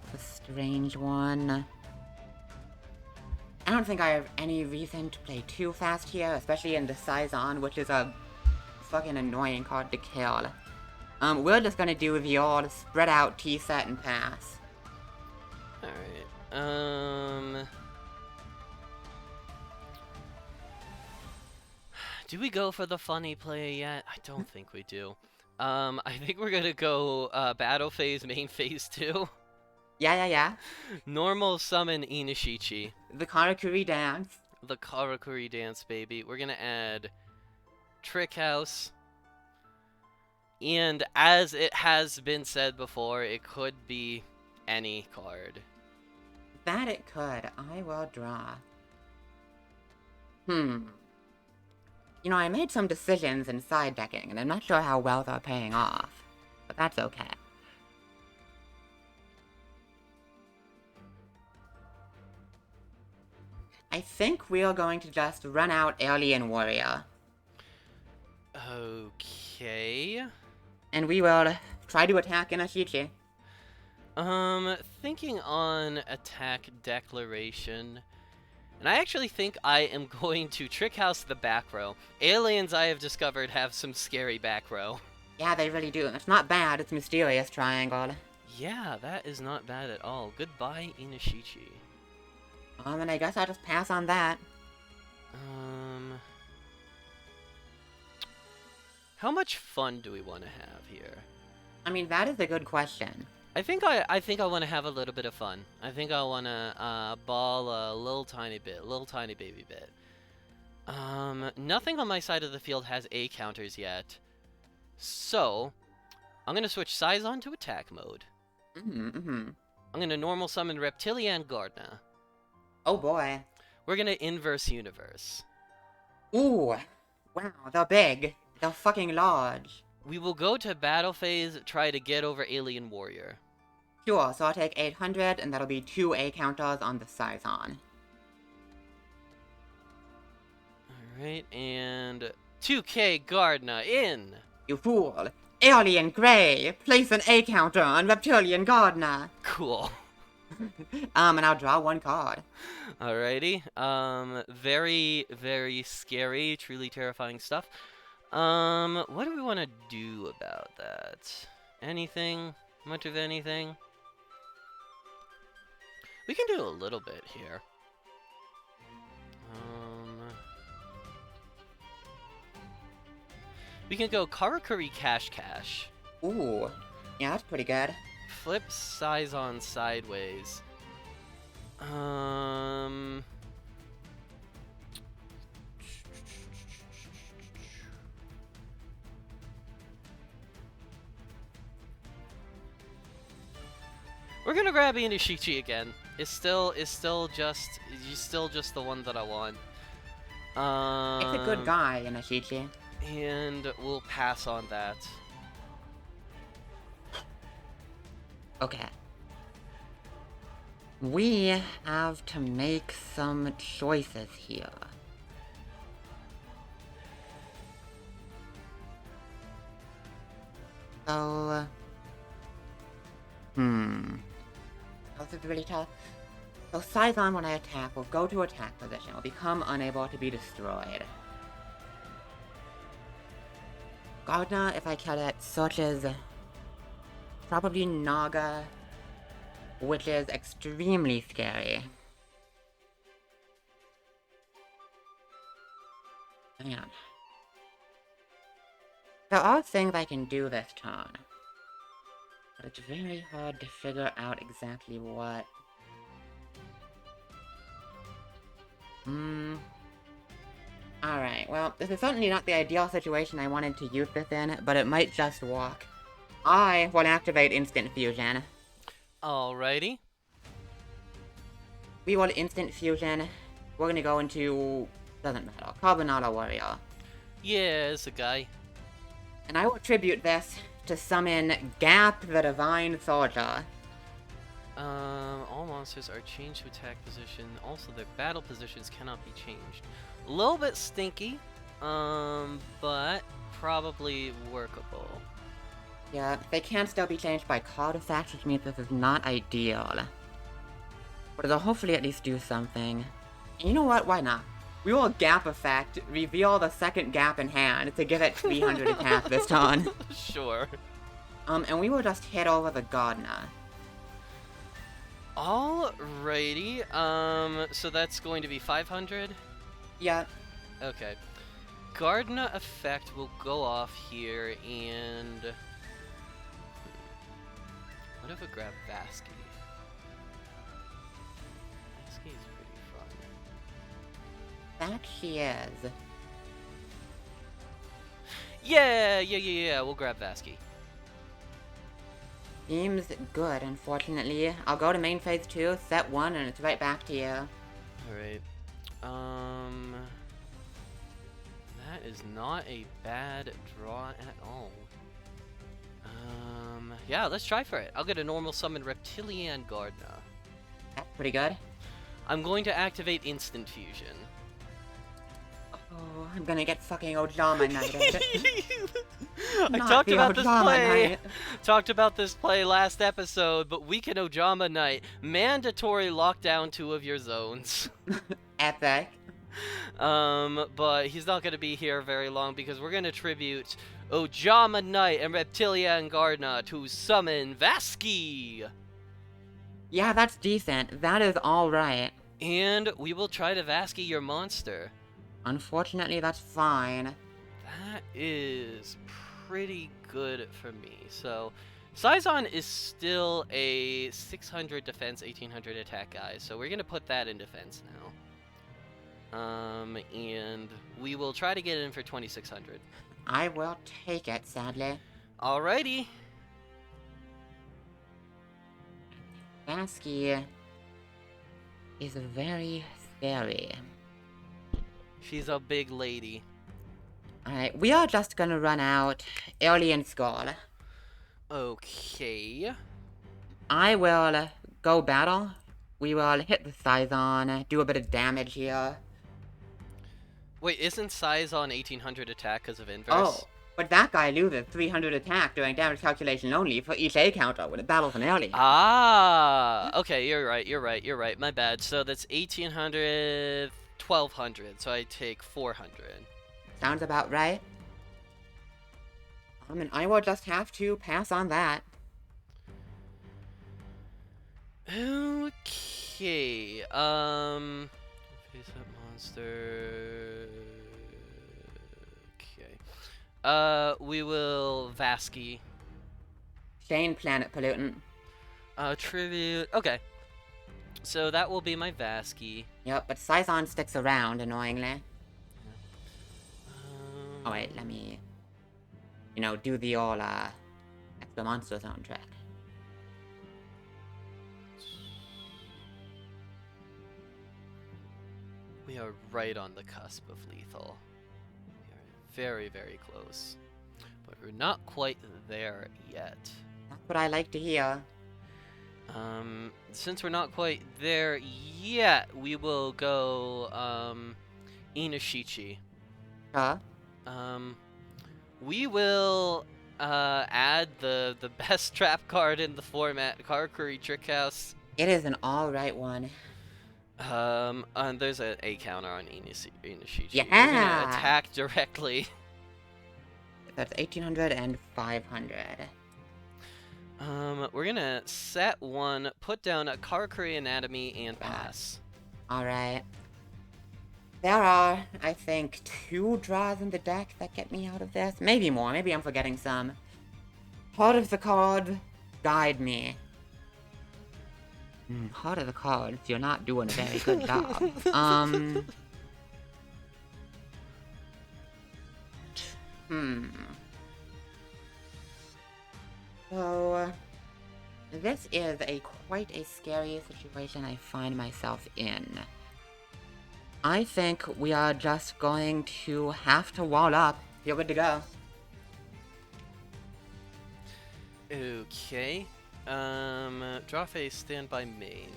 of a strange one. I don't think I have any reason to play too fast here, especially in the Saizon, which is a fucking annoying card to kill. We're just gonna do the old spread out T-set and pass. Alright, do we go for the funny play yet? I don't think we do. I think we're gonna go, battle phase, main phase 2. Yeah. Normal summon Inishichi. The Karakuri dance. The Karakuri dance, baby. We're gonna add Trick House. And as it has been said before, it could be any card. That it could. I will draw. You know, I made some decisions in side decking, and I'm not sure how well they're paying off. But that's okay. I think we are going to just run out Alien Warrior. Okay. And we will try to attack Inishichi. Thinking on attack declaration. And I actually think I am going to Trick House the back row. Aliens, I have discovered, have some scary back row. Yeah, they really do. It's not bad. It's Mysterious Triangle. Yeah, that is not bad at all. Goodbye, Inishichi. And I guess I'll just pass on that. How much fun do we want to have here? I mean, that is a good question. I think I want to have a little bit of fun. I think I want to ball a little tiny baby bit. Nothing on my side of the field has A counters yet. So, I'm going to switch Saizon to attack mode. I'm going to normal summon Reptilian Gardner. Oh boy. We're going to inverse universe. Ooh. Wow, they're big. They're fucking large. We will go to battle phase, try to get over Alien Warrior. Sure, so I'll take 800, and that'll be 2 A counters on the Saizon. Alright, and 2K Gardner in! You fool! Alien Grey! Place an A counter on Reptilian Gardner! Cool. And I'll draw one card. Alrighty. Very, very scary, truly terrifying stuff. What do we want to do about that? Anything? Much of anything? We can do a little bit here. We can go Karakuri Cash. Ooh. Yeah, that's pretty good. Flip Saizon sideways. We're gonna grab Inishichi again. It's still just the one that I want. It's a good guy, Inishichi. And we'll pass on that. Okay. We have to make some choices here. So... This is really tough. So Scython, when I attack, will go to attack position, will become unable to be destroyed. Gardner, if I kill it, searches probably Naga, which is extremely scary. Man. There are things I can do this turn, but it's very hard to figure out exactly what. Alright, well, this is certainly not the ideal situation I wanted to use this in, but it might just work. I will activate Instant Fusion. Alrighty. We will Instant Fusion. We're gonna go into... doesn't matter. Carbonata Warrior. Yeah, it's a guy. And I will attribute this to summon Gap the Divine Soldier. All monsters are changed to attack position. Also, their battle positions cannot be changed. A little bit stinky, but probably workable. Yeah, they can still be changed by card effects, which means this is not ideal. But it'll hopefully at least do something. And you know what? Why not? We will Gap effect, reveal the second Gap in hand to give it 300 attack this turn. Sure. And we will just hit over the Gardener. Alrighty. So that's going to be 500? Yeah. Okay. Gardener effect will go off here, and... What if I grab Vasky? Vasky is pretty fun. That she is. Yeah, we'll grab Vasky. Seems good, unfortunately. I'll go to main phase 2, set 1, and it's right back to you. Alright. That is not a bad draw at all. Yeah, let's try for it. I'll get a normal summon Reptilian Gardener. That's pretty good. I'm going to activate Instant Fusion. Oh, I'm gonna get fucking Ojama Knighted. I talked about this play last episode, but we can Ojama Knight. Mandatory lockdown 2 of your zones. Epic. But he's not going to be here very long because we're going to tribute Ojama Knight and Reptilian Gardener to summon Vasky. Yeah, that's decent. That is alright. And we will try to Vasky your monster. Unfortunately, that's fine. That is pretty good for me. So, Scython is still a 600 defense, 1800 attack guy, so we're going to put that in defense now. And we will try to get it in for 2600. I will take it, sadly. Alrighty. Vasky is very scary. She's a big lady. Alright, we are just gonna run out Alien Skull. Okay. I will go battle. We will hit the Scython, do a bit of damage here. Wait, isn't Scython 1800 attack because of inverse? Oh, but that guy loses 300 attack during damage calculation only for each A counter when it battles an alien. Ah! Okay, you're right. My bad. So that's 1800, 1200, so I take 400. Sounds about right. And I will just have to pass on that. Okay, face up monster. Okay. We will Vasky. Shane Planet Pollutant. Tribute. Okay. So that will be my Vasky. Yep, but Scython sticks around, annoyingly. Oh wait, let me... do the all, extra monster soundtrack. We are right on the cusp of lethal. We are very, very close. But we're not quite there yet. That's what I like to hear. Since we're not quite there yet, we will go, Inishichi. Huh? We will, add the best trap card in the format, Karakuri Trick House. It is an alright one. And there's an A counter on Inishichi. Yeah! We're gonna attack directly. That's 1800 and 500. We're gonna set one, put down a Karakuri Anatomy, and pass. Alright. There are, I think, 2 draws in the deck that get me out of this. Maybe more. Maybe I'm forgetting some. Heart of the card, guide me. Heart of the cards, you're not doing a very good job. So, this is quite a scary situation I find myself in. I think we are just going to have to wall up. You're good to go. Okay. Draw phase, standby main.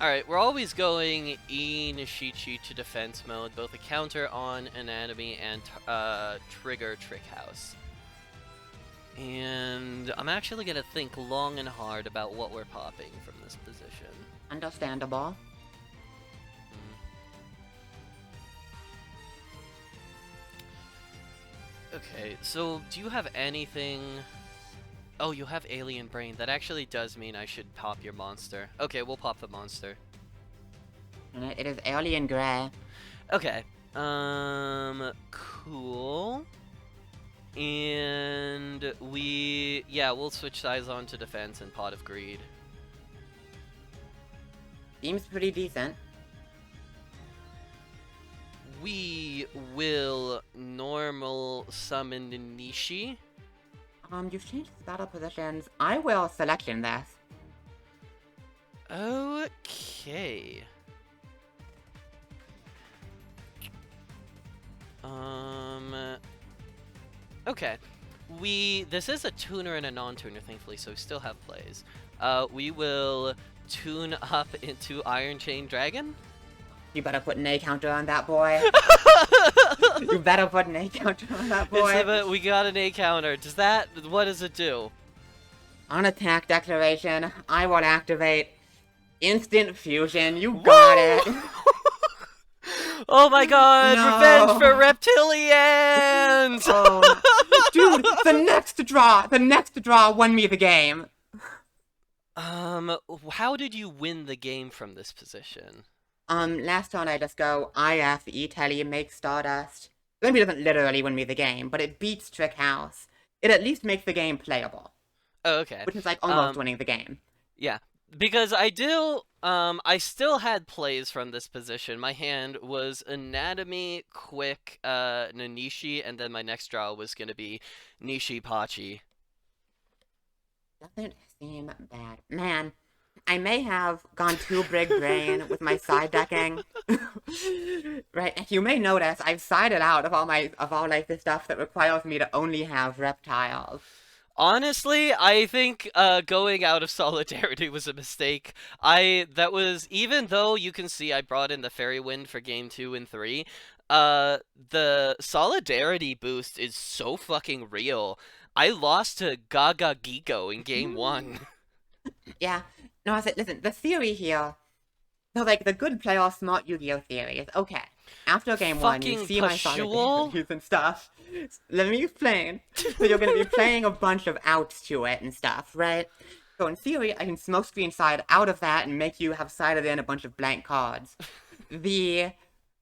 Alright, we're always going Inishichi to defense mode, both a counter on Anatomy and trigger Trick House. And I'm actually gonna think long and hard about what we're popping from this position. Understandable. Okay, so do you have anything... Oh, you have Alien Brain. That actually does mean I should pop your monster. Okay, we'll pop the monster. It is Alien Gray. Okay. Cool. And we'll switch sides on to defense and Pot of Greed. Seems pretty decent. We will normal summon the Nishi. You've changed the battle positions. I will selection this. Okay. Okay. This is a tuner and a non-tuner, thankfully, so we still have plays. We will tune up into Iron Chain Dragon. You better put an A counter on that boy. You better put an A counter on that boy. We got an A counter. What does it do? On attack declaration, I will activate instant fusion. You got it. Oh my god, No. revenge for reptilians! Oh. Dude, the next draw won me the game. How did you win the game from this position? Last turn I just go IF, E-Telly, make Stardust. Maybe it doesn't literally win me the game, but it beats Trick House. It at least makes the game playable. Oh, okay. Which is like almost winning the game. Yeah, because I still had plays from this position. My hand was Anatomy, Quick, Nanishi, and then my next draw was gonna be Nishi Pachi. Doesn't seem bad. Man, I may have gone too big brain with my side decking. Right, you may notice I've sided out of all the stuff that requires me to only have reptiles. Honestly, I think going out of Solidarity was a mistake. Even though you can see I brought in the Fairy Wind for game 2 and 3, the Solidarity boost is so fucking real. I lost to Gaga Gigo in game 1. Yeah. No, listen, the theory here, so like the good player smart Yu-Gi-Oh theory is, okay, after game 1, you see my solidarities and stuff. Let me explain. So you're going to be playing a bunch of outs to it and stuff, right? So in theory, I can smokescreen side out of that and make you have sided in a bunch of blank cards. The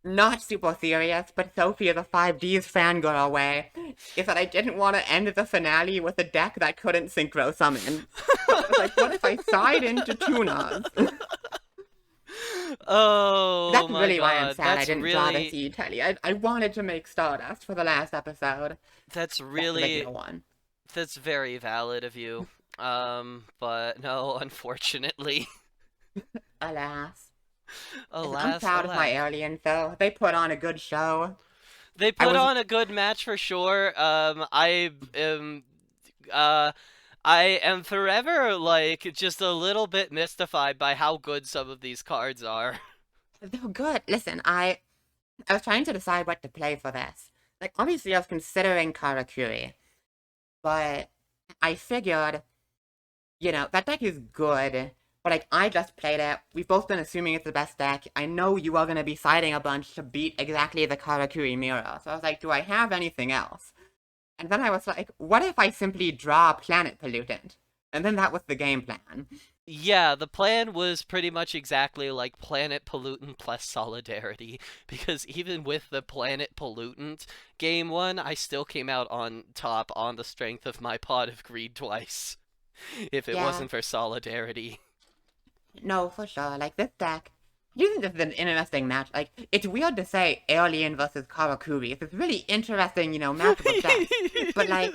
not super serious, but Sophie is a 5D's fangirl way, is that I didn't want to end the finale with a deck that couldn't synchro summon. I was like, what if I side into tunas? Oh, that's my really God. why I'm sad I didn't draw really... this E-Telly. I wanted to make Stardust for the last episode. That's really... one. That's very valid of you. But no, unfortunately. Alas. Alas, I'm proud of my aliens, though. They put on a good show. They I put was on a good match for sure. Uh, I am forever like just a little bit mystified by how good some of these cards are. they're good. Listen, I was trying to decide what to play for this. Like, obviously, I was considering Karakuri, but I figured, that deck is good. But like, I just played it. We've both been assuming it's the best deck. I know you are gonna be siding a bunch to beat exactly the Karakuri mirror. So I was like, do I have anything else? And then I was like, what if I simply draw Planet Pollutant? And then that was the game plan. Yeah, the plan was pretty much exactly like Planet Pollutant plus Solidarity, because even with the Planet Pollutant game one, I still came out on top on the strength of my Pot of Greed twice, if it Yeah, wasn't for Solidarity. no, for sure. Like, this deck, I do think this is an interesting match. Like, it's weird to say Alien versus Karakuri. It's a really interesting, matchup of decks. But, like,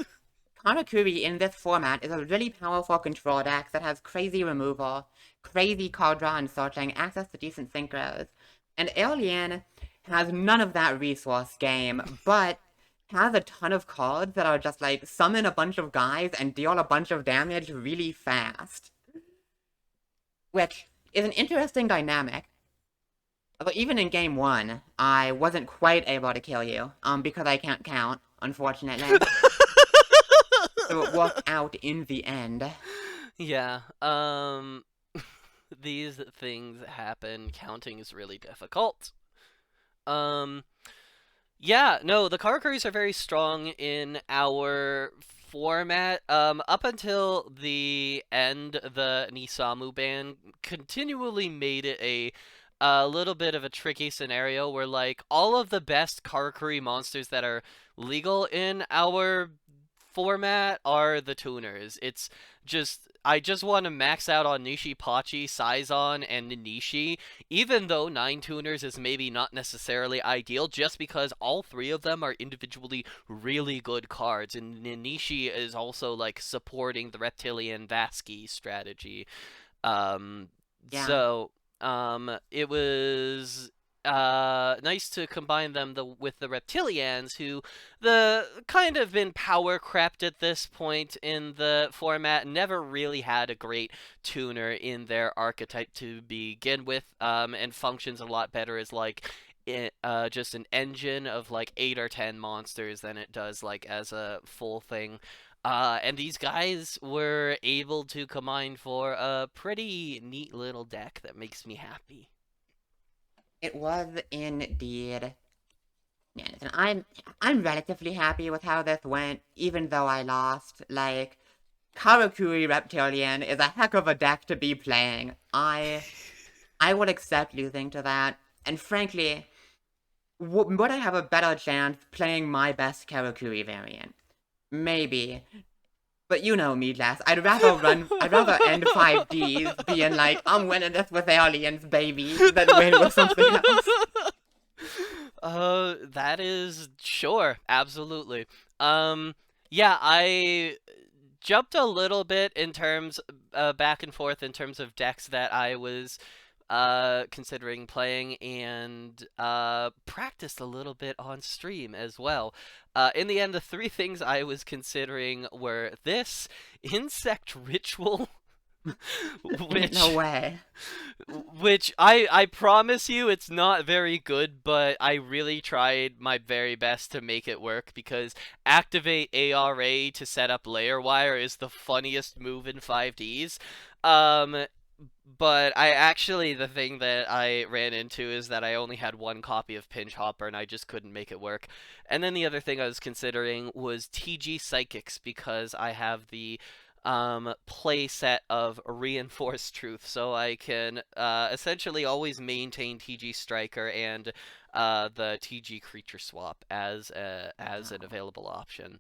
Karakuri in this format is a really powerful control deck that has crazy removal, crazy card draw and sorting, access to decent synchros. And Alien has none of that resource game, but has a ton of cards that are just like summon a bunch of guys and deal a bunch of damage really fast. Which is an interesting dynamic. But even in game one, I wasn't quite able to kill you, because I can't count, unfortunately. So it worked out in the end. Yeah, these things happen. Counting is really difficult. Um, yeah, no, the Karakuris are very strong in our format. Up until the end, the Nisamu ban continually made it a little bit of a tricky scenario where, like, all of the best Karakuri monsters that are legal in our format are the tuners. It's just I just want to max out on Nishipachi, Saizon, and Ninishi, even though 9 tuners is maybe not necessarily ideal, just because all three of them are individually really good cards, and Ninishi is also, like, supporting the Reptilian Vasky strategy. Um, Yeah. it was nice to combine them with the Reptilians, who the kind of been power crept at this point in the format, never really had a great tuner in their archetype to begin with, and functions a lot better as like just an engine of like 8 or 10 monsters than it does like as a full thing. And these guys were able to combine for a pretty neat little deck that makes me happy. It was indeed. Yeah, and I'm relatively happy with how this went, even though I lost. Like, Karakuri Reptilian is a heck of a deck to be playing. I would accept losing to that, and frankly, would I have a better chance playing my best Karakuri variant? Maybe. But you know me, Jess. I'd rather end 5D's being like, I'm winning this with aliens, baby, than win with something else. That is sure, absolutely. Yeah, I jumped a little bit in terms back and forth in terms of decks that I was considering playing, and practiced a little bit on stream as well. In the end, the three things I was considering were this insect ritual, No which way. I promise you it's not very good, but I really tried my very best to make it work, because activate ARA to set up layer wire is the funniest move in 5Ds. Um but the thing that I ran into is that I only had one copy of Pinch Hopper and I just couldn't make it work. And then the other thing I was considering was TG Psychics, because I have the play set of Reinforced Truth, so I can essentially always maintain TG Striker and the TG Creature Swap as an available option.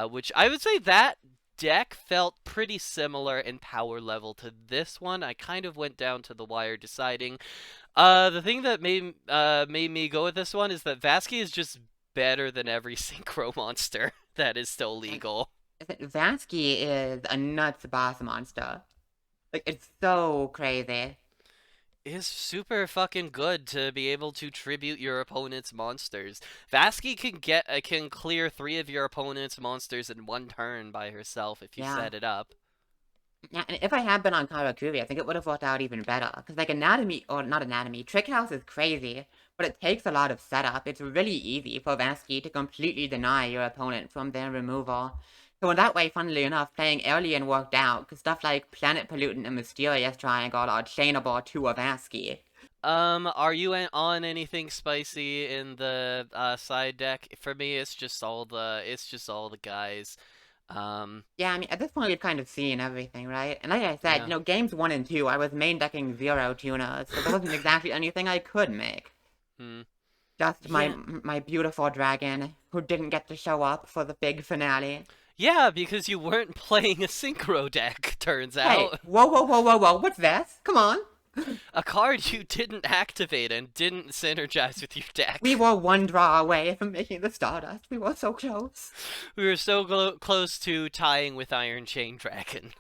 Which I would say that deck felt pretty similar in power level to this one. I kind of went down to the wire deciding. The thing that made me go with this one is that Vasky is just better than every synchro monster that is still And legal. Vasky is a nuts boss monster. Like, it's so crazy. is super fucking good to be able to tribute your opponent's monsters. Vasky can clear 3 of your opponent's monsters in 1 turn by herself if you Yeah. set it up. Yeah, and if I had been on Karakuri, I think it would have worked out even better. Because, like, Anatomy, or not Anatomy, Trick House is crazy, but it takes a lot of setup. It's really easy for Vasky to completely deny your opponent from their removal. So in that way, funnily enough, playing Alien worked out, because stuff like Planet Pollutant and Mysterious Triangle are chainable to a Vasky. Are you on anything spicy in the side deck? For me, it's just all the guys. Um, Yeah, I mean, at this point, we've kind of seen everything, right? And like I said, yeah. games 1 and 2, I was main decking 0 tuners, so there wasn't exactly anything I could make. Hmm. Just Yeah. my beautiful dragon, who didn't get to show up for the big finale. Yeah, because you weren't playing a synchro deck, turns Hey, out. whoa, whoa, whoa, whoa, whoa, what's this? Come on. A card you didn't activate and didn't synergize with your We deck. were 1 draw away from making the Stardust. We were so close. We were so close to tying with Iron Chain Dragon.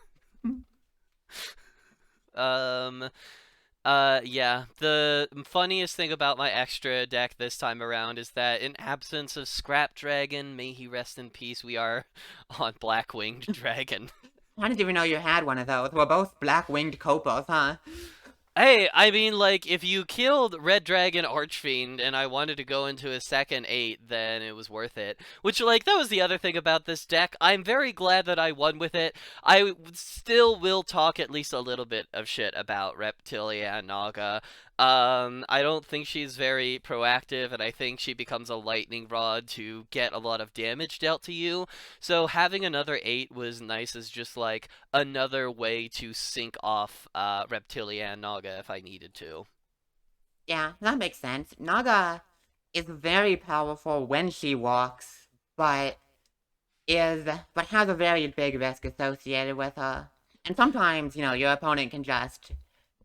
Um, yeah. The funniest thing about my extra deck this time around is that in absence of Scrap Dragon, may he rest in peace, we are on Black Winged Dragon. I didn't even know you had one of those. We're both black-winged Copos, huh? Hey, I mean, like, if you killed Red Dragon Archfiend and I wanted to go into a second 8, then it was worth it. Which, like, that was the other thing about this deck. I'm very glad that I won with it. I still will talk at least a little bit of shit about Reptilia Naga. I don't think she's very proactive, and I think she becomes a lightning rod to get a lot of damage dealt to you. So having another 8 was nice as just, like, another way to sync off Reptilia and Naga if I needed to. Yeah, that makes sense. Naga is very powerful when she walks, but has a very big risk associated with her. And sometimes, your opponent can just,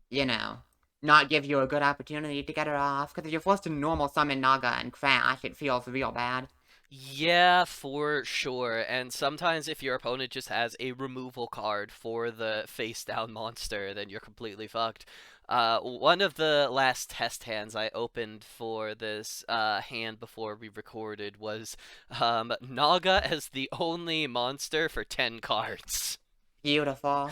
you know, not give you a good opportunity to get her off, because if you're forced to normal summon Naga and crash, it feels real bad. Yeah, for sure. And sometimes if your opponent just has a removal card for the face down monster, then you're completely fucked. One of the last test hands I opened for this hand before we recorded was Naga as the only monster for 10 cards. Beautiful.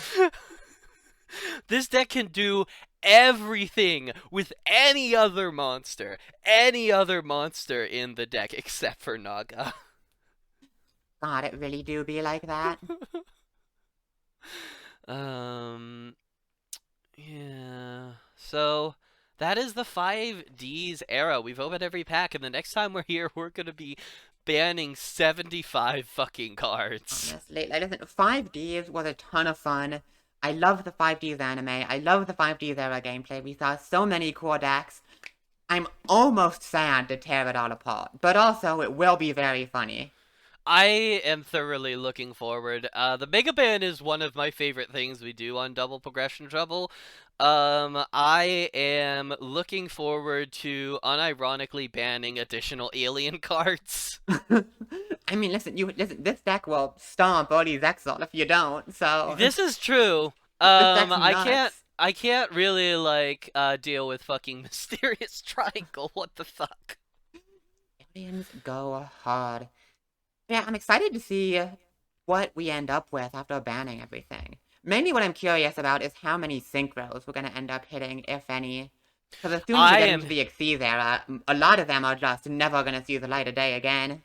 This deck can do everything with any other monster in the deck except for Naga. God, it really do be like that. Um, yeah. So that is the 5D's era. We've opened every pack, and the next time we're here, we're gonna be banning 75 fucking cards. Honestly, like, listen, 5Ds was a ton of fun. I love the 5Ds anime. I love the 5Ds era gameplay. We saw so many cool decks. I'm almost sad to tear it all apart, but also it will be very funny. I am thoroughly looking forward. The Mega Ban is one of my favorite things we do on Double Progression Trouble. I am looking forward to unironically banning additional alien cards. I mean, listen. This deck will stomp Odie's Exalt if you don't. So This is true. this deck's nuts. I can't really like deal with fucking mysterious triangle. What the fuck? Aliens go hard. Yeah, I'm excited to see what we end up with after banning everything. Mainly what I'm curious about is how many synchros we're going to end up hitting, if any. Because as soon as we I get am into the Xyz era, a lot of them are just never going to see the light of day again.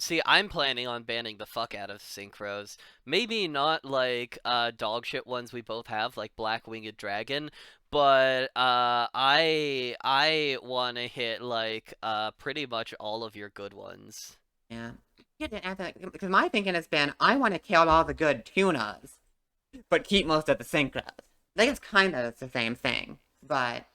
See, I'm planning on banning the fuck out of synchros. Maybe not like dog shit ones we both have, like Black Winged Dragon, but I want to hit like pretty much all of your good ones. Yeah. Because my thinking has been, I want to kill all the good tuners, but keep most of the synchros. I think it's kind of the same thing, but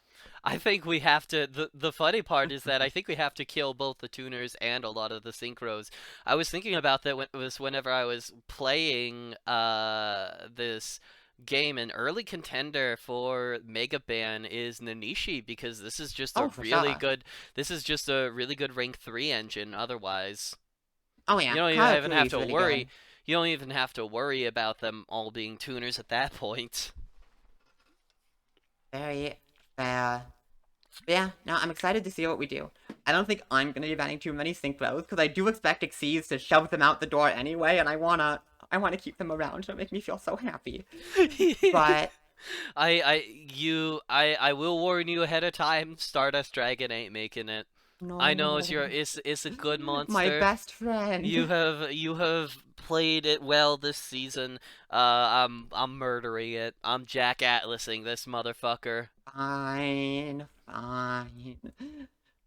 I think we have to. The funny part is that I think we have to kill both the tuners and a lot of the synchros. I was thinking about that whenever I was playing this game. An early contender for Mega Ban is Nanishi because this is just a oh, for really sure. good. This is just a really good rank 3 engine. Otherwise, Oh you yeah, don't even Karakuri have is to really worry. good. You don't even have to worry about them all being tuners at that point. Very, Yeah, no, I'm excited to see what we do. I don't think I'm gonna be banning too many synchros because I do expect Xyz to shove them out the door anyway, and I wanna keep them around to make me feel so happy. But I will warn you ahead of time. Stardust Dragon ain't making it. I know no, it's a good my monster. best friend. You have played it well this season. I'm murdering it. I'm Jack Atlasing this motherfucker. Fine, fine.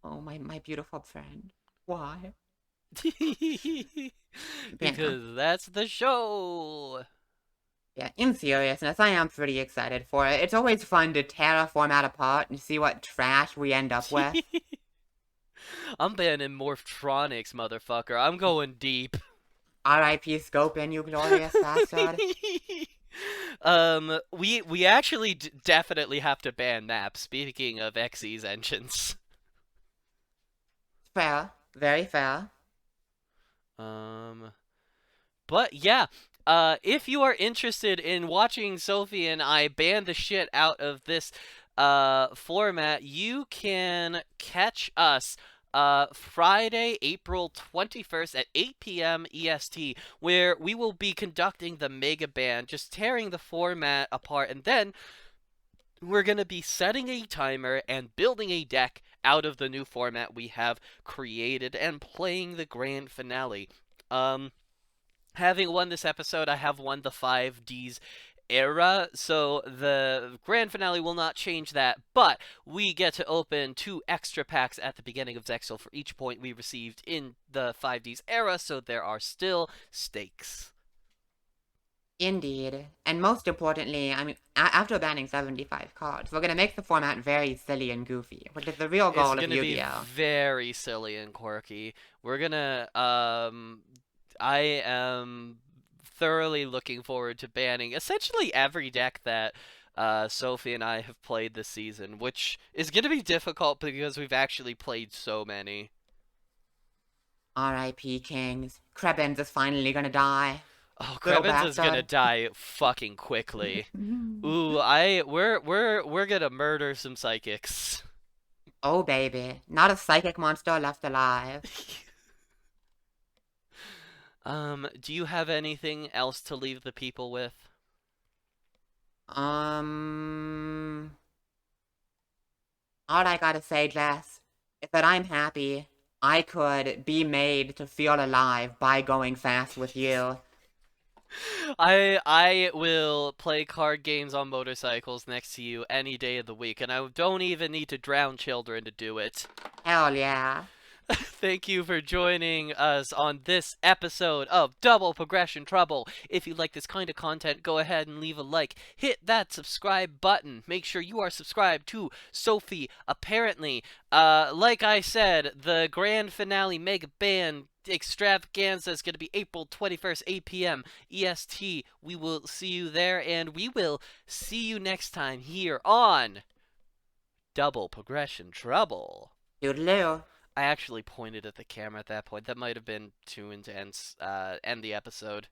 Oh, my beautiful friend. Why? Yeah. Because that's the show. Yeah, in seriousness, I am pretty excited for it. It's always fun to tear a format apart and see what trash we end up with. I'm banning Morphtronics, motherfucker. I'm going deep. R.I.P. Scopin, you glorious bastard. We actually definitely have to ban Nap. Speaking of Xyz engines. Fair. Very fair. Um, but yeah, if you are interested in watching Sophie and I ban the shit out of this format, you can catch us Friday, April 21st at 8 p.m. EST, where we will be conducting the Mega Ban, just tearing the format apart, and then we're going to be setting a timer and building a deck out of the new format we have created and playing the grand finale. Having won this episode, I have won the 5D's era, so the grand finale will not change that, but we get to open 2 extra packs at the beginning of Zexal for each point we received in the 5D's era, so there are still stakes. Indeed. And most importantly, I mean, after banning 75 cards, we're gonna make the format very silly and goofy, which is the real goal It's of gonna be Yu-Gi-Oh! very silly and quirky. We're gonna, I am thoroughly looking forward to banning essentially every deck that Sophie and I have played this season, which is going to be difficult because we've actually played so many. R.I.P. Kings. Krebens is finally gonna die. Oh, Little Krebens is gonna bastard. die fucking quickly. Ooh, we're gonna murder some psychics. Oh, baby. Not a psychic monster left alive. Do you have anything else to leave the people with? All I gotta say, Jess, is that I'm happy I could be made to feel alive by going fast with you. I will play card games on motorcycles next to you any day of the week, and I don't even need to drown children to do it. Hell yeah. Thank you for joining us on this episode of Double Progression Trouble. If you like this kind of content, go ahead and leave a like. Hit that subscribe button. Make sure you are subscribed to Sophie. Apparently, like I said, the grand finale Mega Band extravaganza is going to be April 21st, 8 p.m. EST. We will see you there, and we will see you next time here on Double Progression Trouble. Doodaloo. I actually pointed at the camera at that point. That might have been too intense. End the episode.